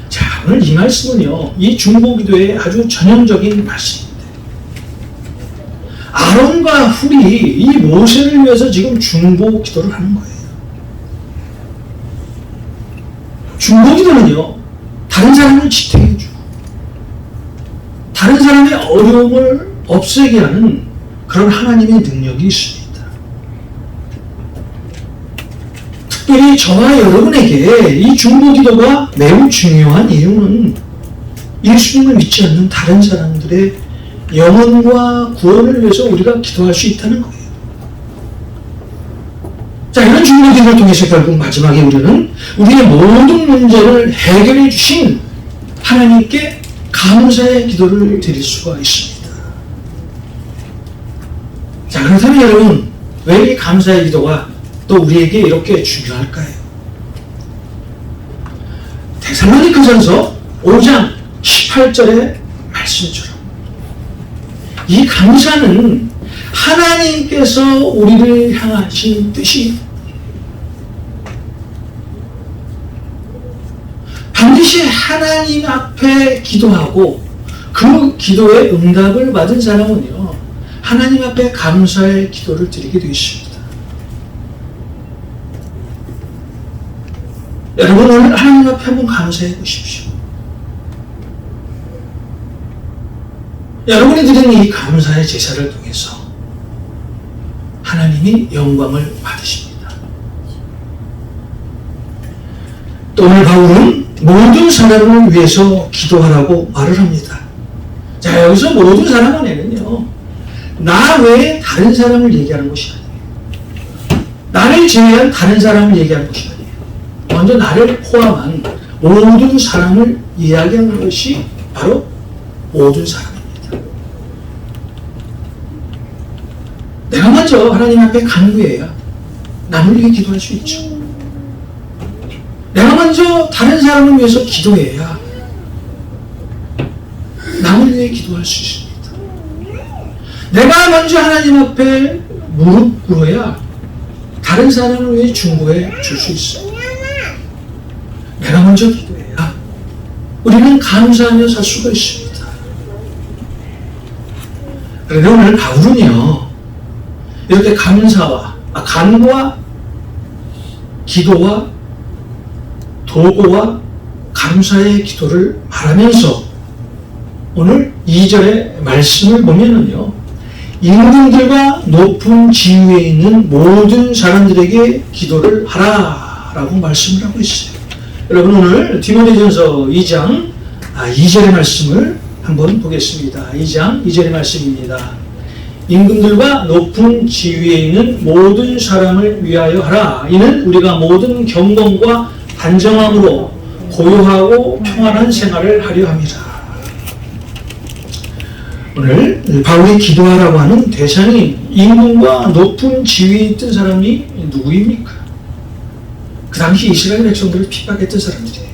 자, 오늘 이 말씀은요, 이 중보기도의 아주 전형적인 말씀입니다. 아론과 훌이 이 모세를 위해서 지금 중보기도를 하는 거예요. 중보기도는요, 다른 사람을 지탱해주고 다른 사람의 어려움을 없애게 하는 그런 하나님의 능력이 있습니다. 특별히 저와 여러분에게 이 중보기도가 매우 중요한 이유는 예수님을 믿지 않는 다른 사람들의 영혼과 구원을 위해서 우리가 기도할 수 있다는 거예요. 자, 이런 중보기도를 통해서 결국 마지막에 우리는 우리의 모든 문제를 해결해 주신 하나님께 감사의 기도를 드릴 수가 있습니다. 자, 그렇다면 여러분, 왜 이 감사의 기도가 또 우리에게 이렇게 중요할까요? 데살로니가전서 5장 18절의 말씀처럼 이 감사는 하나님께서 우리를 향하신 뜻이 반드시 하나님 앞에 기도하고 그 기도의 응답을 받은 사람은요, 하나님 앞에 감사의 기도를 드리게 되어 있습니다. 여러분, 오늘 하나님 앞에 한번 감사해 보십시오. 여러분이 드리는 이 감사의 제사를 통해서 하나님이 영광을 받으십니다. 또 오늘 바울은 모든 사람을 위해서 기도하라고 말을 합니다. 자, 여기서 모든 사람 안에는요, 나 외에 다른 사람을 얘기하는 것이 아니에요. 나를 제외한 다른 사람을 얘기하는 것이 아니에요. 먼저 나를 포함한 모든 사람을 이야기하는 것이 바로 모든 사람입니다. 내가 먼저 하나님 앞에 간구해야 남을 위해 기도할 수 있죠. 내가 먼저 다른 사람을 위해서 기도해야 남을 위해 기도할 수 있습니다. 내가 먼저 하나님 앞에 무릎 꿇어야 다른 사람을 위해 중보해 줄 수 있어요. 내가 먼저 기도해야 우리는 감사하며 살 수가 있습니다. 그런데 오늘 바울은요, 이렇게 간구와 기도와 도구와 감사의 기도를 말하면서 오늘 2절의 말씀을 보면은요, 임금들과 높은 지위에 있는 모든 사람들에게 기도를 하라라고 말씀을 하고 있어요. 여러분, 오늘 디모데전서 2장 2절의 말씀을 한번 보겠습니다. 2장 2절의 말씀입니다. 임금들과 높은 지위에 있는 모든 사람을 위하여 하라. 이는 우리가 모든 경건과 단정함으로 고요하고 평안한 생활을 하려 함이라. 오늘 바울이 기도하라고 하는 대상이 임금과 높은 지위에 있던 사람이 누구입니까? 그 당시 이스라엘 백성들을 핍박했던 사람들이에요.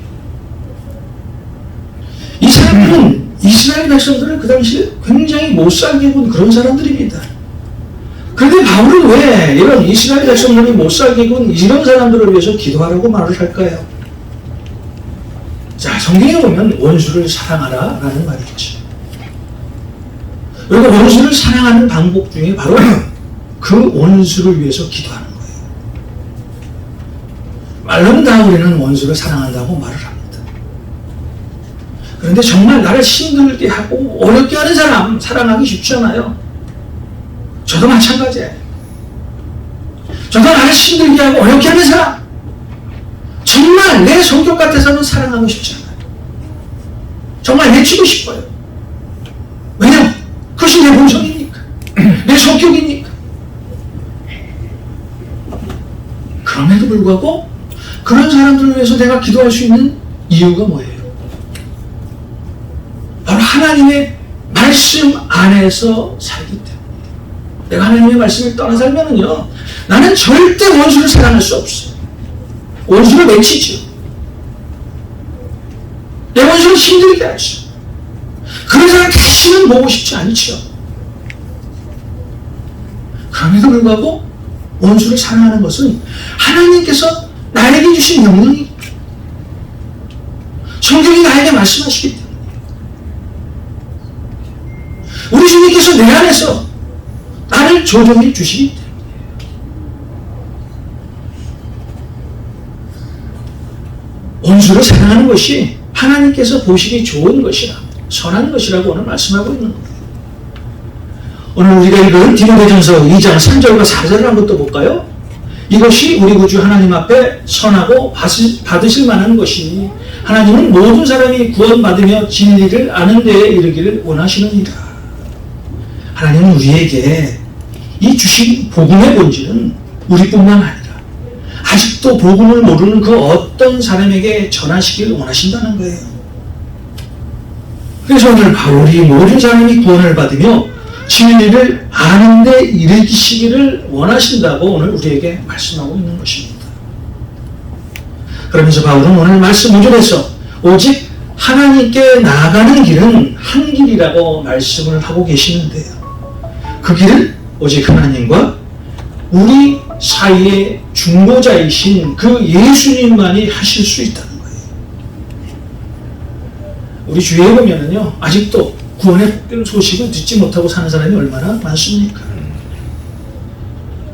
이 사람들은 이스라엘 백성들을 그 당시에 굉장히 못살게 군 그런 사람들입니다. 그런데 바울은 왜 이런 이스라엘 백성들이 못살게 군 이런 사람들을 위해서 기도하라고 말을 할까요? 자, 성경에 보면 원수를 사랑하라 라는 말이 있죠. 그리고 원수를 사랑하는 방법 중에 바로 그 원수를 위해서 기도하는 거예요. 말로는 다 우리는 원수를 사랑한다고 말을 합니다. 그런데 정말 나를 힘들게 하고 어렵게 하는 사람 사랑하기 쉽지 않아요. 저도 마찬가지예요. 저도 나를 힘들게 하고 어렵게 하는 사람 정말 내 성격 같아서는 사랑하고 싶지 않아요. 정말 내치고 싶어요. 왜냐면 그것이 내 본성이니까, 내 성격이니까. 그럼에도 불구하고 그런 사람들을 위해서 내가 기도할 수 있는 이유가 뭐예요? 바로 하나님의 말씀 안에서 살기 때문에. 내가 하나님의 말씀을 떠나 살면은요, 나는 절대 원수를 사랑할 수 없어요. 원수를 맺히죠. 내 원수를 힘들게 하죠. 그런 사람 다시는 보고 싶지 않죠. 그럼에도 불구하고 원수를 사랑하는 것은 하나님께서 나에게 주신 명령이니까. 성경이 나에게 말씀하시기 때문에. 우리 주님께서 내 안에서 나를 조정해 주시기 때문에. 원수를 사랑하는 것이 하나님께서 보시기 좋은 것이라, 선한 것이라고 오늘 말씀하고 있는 겁니다. 오늘 우리가 읽은 디모데전서 2장 3절과 4절을 한번 또 볼까요? 이것이 우리 구주 하나님 앞에 선하고 받으실 만한 것이니 하나님은 모든 사람이 구원받으며 진리를 아는 데에 이르기를 원하시느니라. 하나님은 우리에게 이 주신 복음의 본질은 우리뿐만 아니라 아직도 복음을 모르는 그 어떤 사람에게 전하시길 원하신다는 거예요. 그래서 오늘 바울이 모든 사람이 구원을 받으며 진리를 아는 데 이르시기를 원하신다고 오늘 우리에게 말씀하고 있는 것입니다. 그러면서 바울은 오늘 말씀 5절에서 오직 하나님께 나아가는 길은 한 길이라고 말씀을 하고 계시는데요. 그 길은 오직 하나님과 우리 사이의 중보자이신 그 예수님만이 하실 수 있다는 거예요. 우리 주위에 보면은요, 아직도 구원의 복된 소식을 듣지 못하고 사는 사람이 얼마나 많습니까?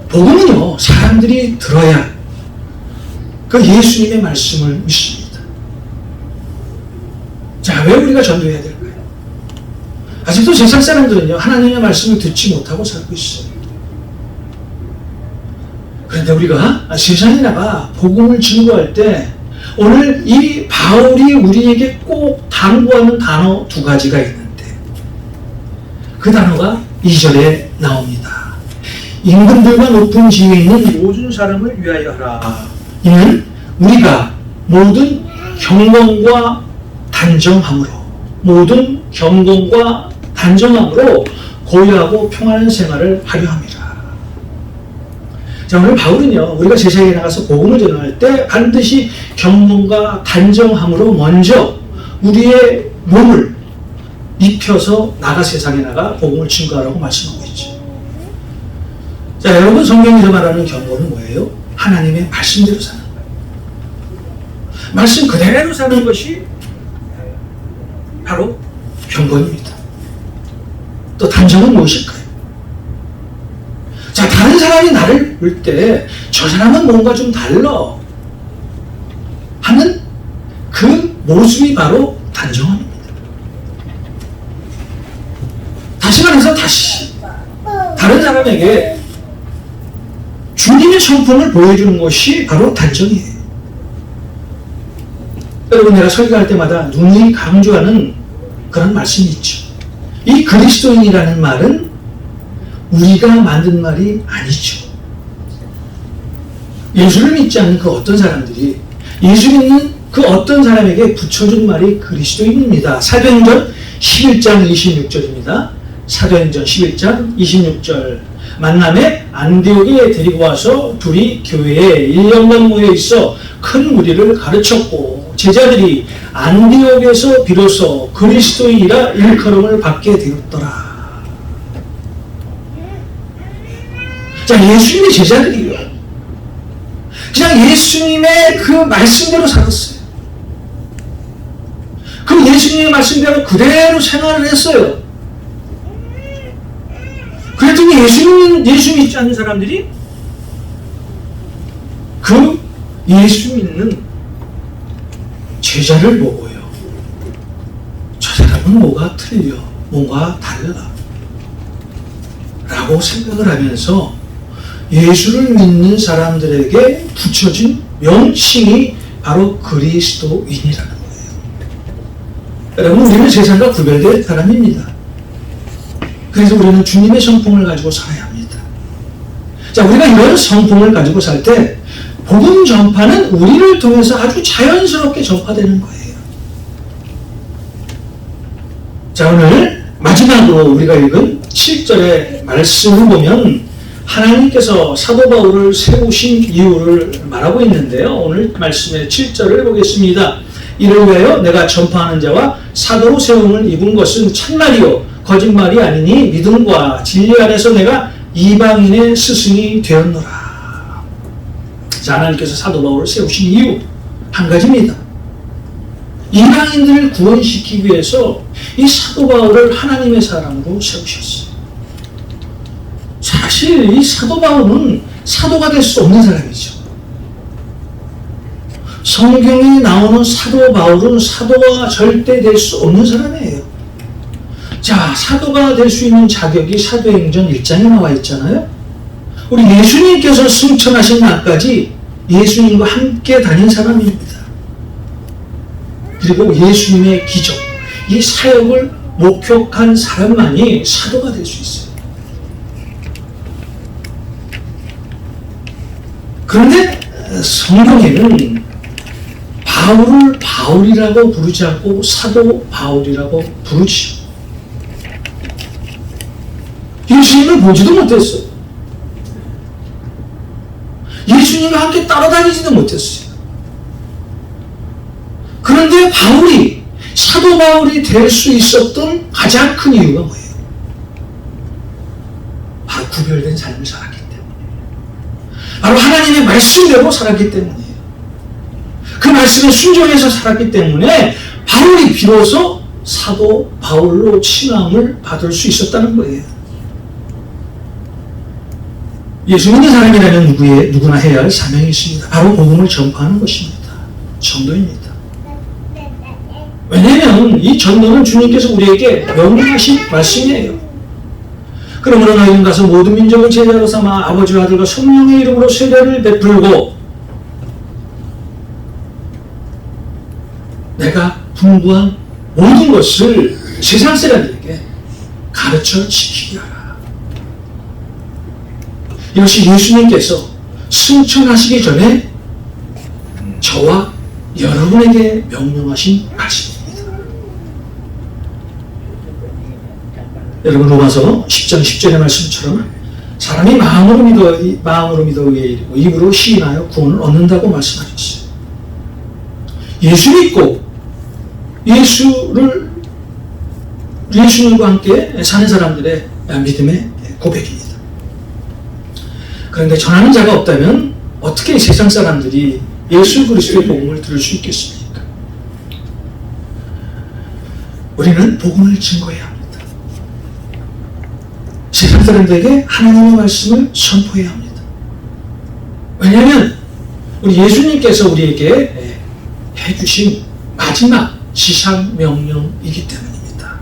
복음은요, 사람들이 들어야 그 예수님의 말씀을 믿습니다. 자, 왜 우리가 전도해야 될까요? 아직도 세상 사람들은요, 하나님의 말씀을 듣지 못하고 살고 있어요. 그런데 우리가 세상에 나가 복음을 증거할 때 오늘 이 바울이 우리에게 꼭 당부하는 단어 두 가지가 있는데 그 단어가 2절에 나옵니다. 임금들과 높은 지위에 있는 모든 사람을 위하여 하라. 이는 우리가 모든 경건과 단정함으로 고요하고 평안한 생활을 하려 함이라. 자, 오늘 바울은요, 우리가 세상에 나가서 복음을 전할 때 반드시 경건과 단정함으로 먼저 우리의 몸을 입혀서 세상에 나가 복음을 증거하라고 말씀하고 있죠. 자, 여러분, 성경에서 말하는 경건은 뭐예요? 하나님의 말씀대로 사는 거예요. 말씀 그대로 사는 것이 바로 경건입니다. 또 단정은 무엇일까요? 자, 다른 사람이 나를 볼 때 저 사람은 뭔가 좀 달라 하는 그 모습이 바로 단정함입니다. 다시 말해서 다른 사람에게 주님의 성품을 보여주는 것이 바로 단정이에요. 여러분, 내가 설교할 때마다 누누이 강조하는 그런 말씀이 있죠. 이 그리스도인이라는 말은 우리가 만든 말이 아니죠. 예수를 믿지 않는 그 어떤 사람들이 예수 믿는 그 어떤 사람에게 붙여준 말이 그리스도인입니다. 사도행전 11장 26절입니다. 사도행전 11장 26절. 만남에 안디옥에 데리고 와서 둘이 교회에 1년간 모여 있어 큰 무리를 가르쳤고 제자들이 안디옥에서 비로소 그리스도인이라 일컬음을 받게 되었더라. 자, 예수님의 제자들이요, 그냥 예수님의 그 말씀대로 살았어요. 그 예수님의 말씀대로 그대로 생활을 했어요. 그랬더니 예수 믿지 않는 사람들이 그 예수 믿는 제자를 보고요, 저 사람은 뭐가 틀려, 뭔가 달라 라고 생각을 하면서 예수를 믿는 사람들에게 붙여진 명칭이 바로 그리스도인이라는 거예요. 여러분, 우리는 세상과 구별된 사람입니다. 그래서 우리는 주님의 성품을 가지고 살아야 합니다. 자, 우리가 이런 성품을 가지고 살 때 복음 전파는 우리를 통해서 아주 자연스럽게 전파되는 거예요. 자, 오늘 마지막으로 우리가 읽은 7절의 말씀을 보면 하나님께서 사도 바울을 세우신 이유를 말하고 있는데요. 오늘 말씀의 7절을 보겠습니다. 이를 위하여 내가 전파하는 자와 사도로 세움을 입은 것은 참말이요 거짓말이 아니니 믿음과 진리 안에서 내가 이방인의 스승이 되었노라. 자, 하나님께서 사도 바울을 세우신 이유 한 가지입니다. 이방인들을 구원시키기 위해서 이 사도 바울을 하나님의 사람으로 세우셨어요. 사실 이 사도 바울은 사도가 될 수 없는 사람이죠. 성경에 나오는 사도 바울은 사도가 절대 될 수 없는 사람이에요. 자, 사도가 될 수 있는 자격이 사도행전 1장에 나와 있잖아요. 우리 예수님께서 승천하신 날까지 예수님과 함께 다닌 사람입니다. 그리고 예수님의 기적, 이 사역을 목격한 사람만이 사도가 될 수 있어요. 그런데 성경에는 바울을 바울이라고 부르지 않고 사도 바울이라고 부르지요. 예수님을 보지도 못했어요. 예수님과 함께 따라다니지도 못했어요. 그 그런데 바울이, 사도 바울이 될 수 있었던 가장 큰 이유가 뭐예요? 바로 구별된 삶을 살았기 때문에, 바로 하나님의 말씀대로 살았기 때문이에요. 그 말씀에 순종해서 살았기 때문에 바울이 비로소 사도 바울로 칭함을 받을 수 있었다는 거예요. 예수 믿는 사람이라면 누구나 해야 할 사명이 있습니다. 바로 복음을 전파하는 것입니다. 전도입니다. 왜냐하면 이 전도는 주님께서 우리에게 명령하신 말씀이에요. 그러므로 너희는 가서 모든 민족을 제자로 삼아 아버지와 아들과 성령의 이름으로 세례를 베풀고 내가 분부한 모든 것을 세상 사람들에게 가르쳐 지키게 하라. 이것이 예수님께서 승천하시기 전에 저와 여러분에게 명령하신 말씀입니다. 여러분, 로마서 10장 10절의 말씀처럼 사람이 마음으로 믿어 의에 이르고 입으로 시인하여 구원을 얻는다고 말씀하셨어요. 예수 믿고 예수님과 함께 사는 사람들의 믿음의 고백입니다. 그런데 전하는 자가 없다면 어떻게 세상 사람들이 예수 그리스도의 복음을 들을 수 있겠습니까? 우리는 복음을 증거해야 합니다. 세상 사람들에게 하나님의 말씀을 선포해야 합니다. 왜냐하면 우리 예수님께서 우리에게 해주신 마지막 지상 명령이기 때문입니다.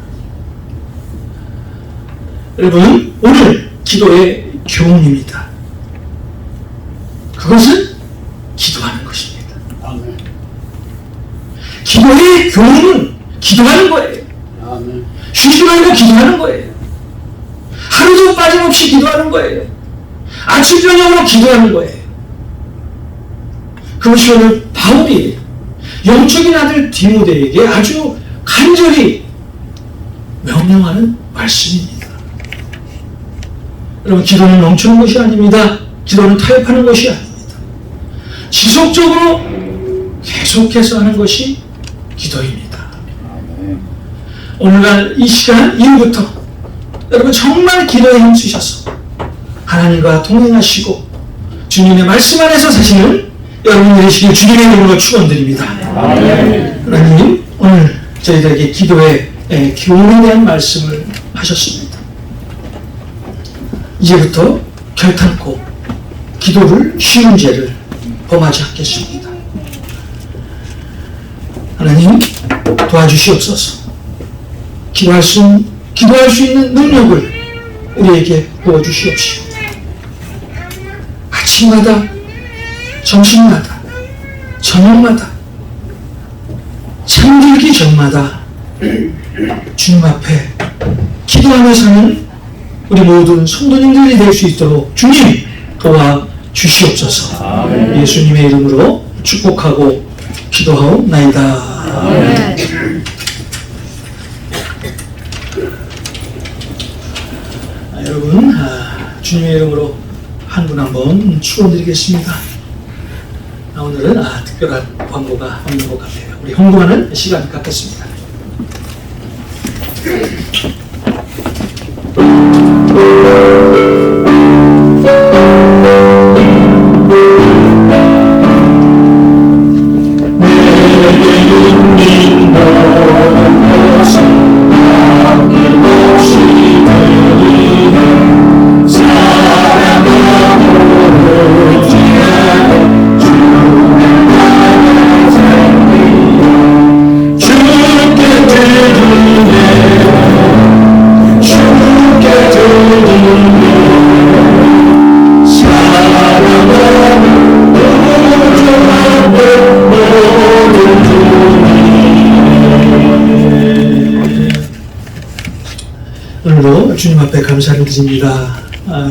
여러분, 오늘 기도의 교훈입니다. 그것은 기도하는 것입니다. 아멘. 기도의 교훈은 기도하는 거예요. 아멘. 쉬지 말고 기도하는 거예요. 하루도 빠짐없이 기도하는 거예요. 아침 저녁으로 기도하는 거예요. 그것이 오늘 바울이 영적인 아들 디모데에게 아주 간절히 명령하는 말씀입니다. 여러분, 기도는 멈추는 것이 아닙니다. 기도는 타협하는 것이 아닙니다. 지속적으로 계속해서 하는 것이 기도입니다. 오늘날 이 시간 이후부터 여러분 정말 기도에 힘쓰셔서 하나님과 동행하시고 주님의 말씀 안에서 사시는 여러분 되시길 주님의 이름으로 축원드립니다. 하나님, 오늘 저희들에게 기도의 교훈에 대한 말씀을 하셨습니다. 이제부터 결탄코 기도를 쉬운 죄를 범하지 않겠습니다. 하나님, 도와주시옵소서. 기도할 수 있는 능력을 우리에게 부어주시옵시오. 아침마다, 점심마다, 저녁마다, 잠들기 전마다 주님 앞에 기도하며 사는 우리 모든 성도님들이 될 수 있도록 주님 도와주시옵소서. 예수님의 이름으로 축복하고 기도하옵나이다. 여러분, 주님의 이름으로 한 분 한 번 축원드리겠습니다. 오늘은 특별한 광고가 없는 것 같아요. 우리 홍보하는 시간 갖겠습니다. 오늘도 주님 앞에 감사를 드립니다.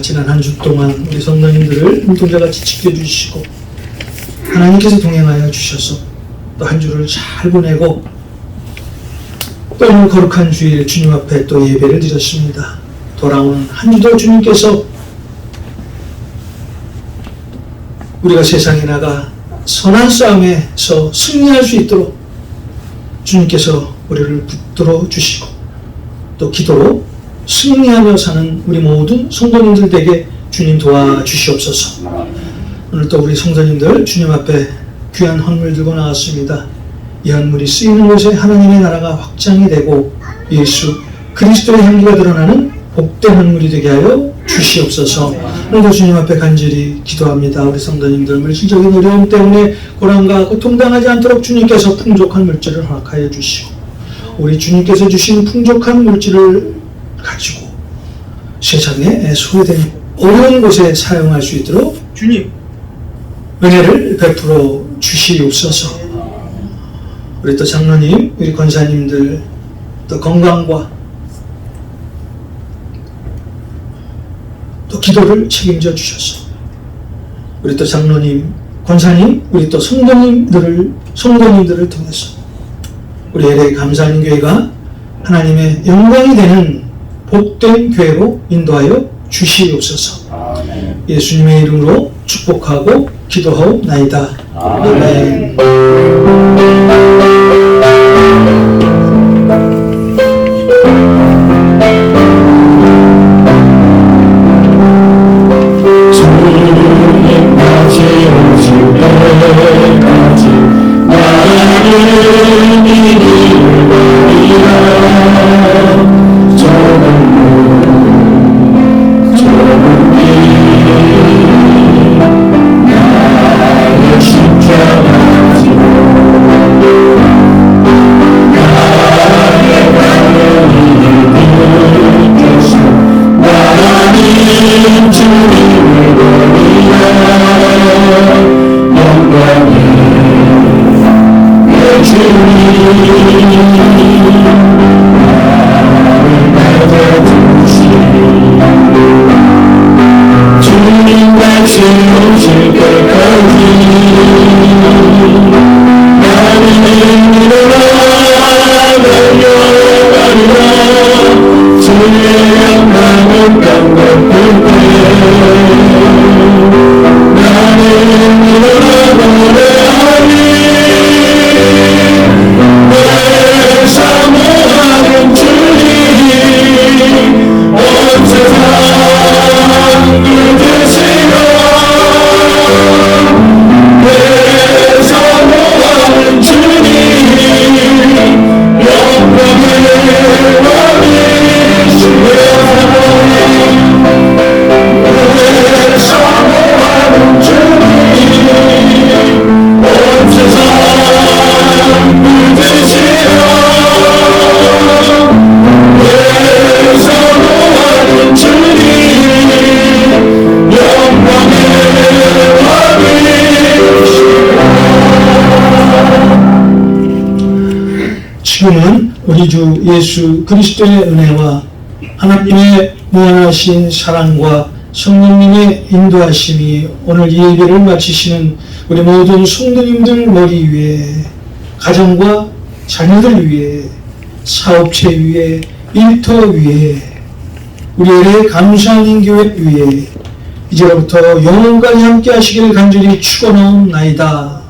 지난 한 주 동안 우리 성도님들을 눈동자같이 지켜주시고 하나님께서 동행하여 주셔서 또 한 주를 잘 보내고 또 오늘 거룩한 주일 주님 앞에 또 예배를 드렸습니다. 돌아오는 한 주도 주님께서 우리가 세상에 나가 선한 싸움에서 승리할 수 있도록 주님께서 우리를 붙들어 주시고 또 기도로 승리하며 사는 우리 모든 성도님들 되게 주님 도와주시옵소서. 오늘 또 우리 성도님들 주님 앞에 귀한 헌물 들고 나왔습니다. 이 헌물이 쓰이는 곳에 하나님의 나라가 확장이 되고 예수 그리스도의 향기가 드러나는 복된 헌물이 되게 하여 주시옵소서. 오늘도 주님 앞에 간절히 기도합니다. 우리 성도님들 물질적인 어려움 때문에 고난과 고통당하지 않도록 주님께서 풍족한 물질을 허락하여 주시고 우리 주님께서 주신 풍족한 물질을 가지고 세상에 소외된 어려운 곳에 사용할 수 있도록 주님 은혜를 베풀어 주시옵소서. 우리 또 장로님, 우리 권사님들 또 건강과 또 기도를 책임져 주셔서 우리 또 장로님, 권사님, 우리 또 성도님들을 통해서 우리 LA 감사하는 교회가 하나님의 영광이 되는 복된 교회로 인도하여 주시옵소서. 예수님의 이름으로 축복하고 기도하옵나이다. 아멘. 지금은 우리 주 예수 그리스도의 은혜와 하나님의 무한하신 사랑과 성령님의 인도하심이 오늘 이 예배를 마치시는 우리 모든 성도님들 머리 위에, 가정과 자녀들 위에, 사업체 위에, 일터 위에, 우리 LA 감사하는 교회 위에 이제로부터 영원까지 함께 하시기를 간절히 축원하옵나이다.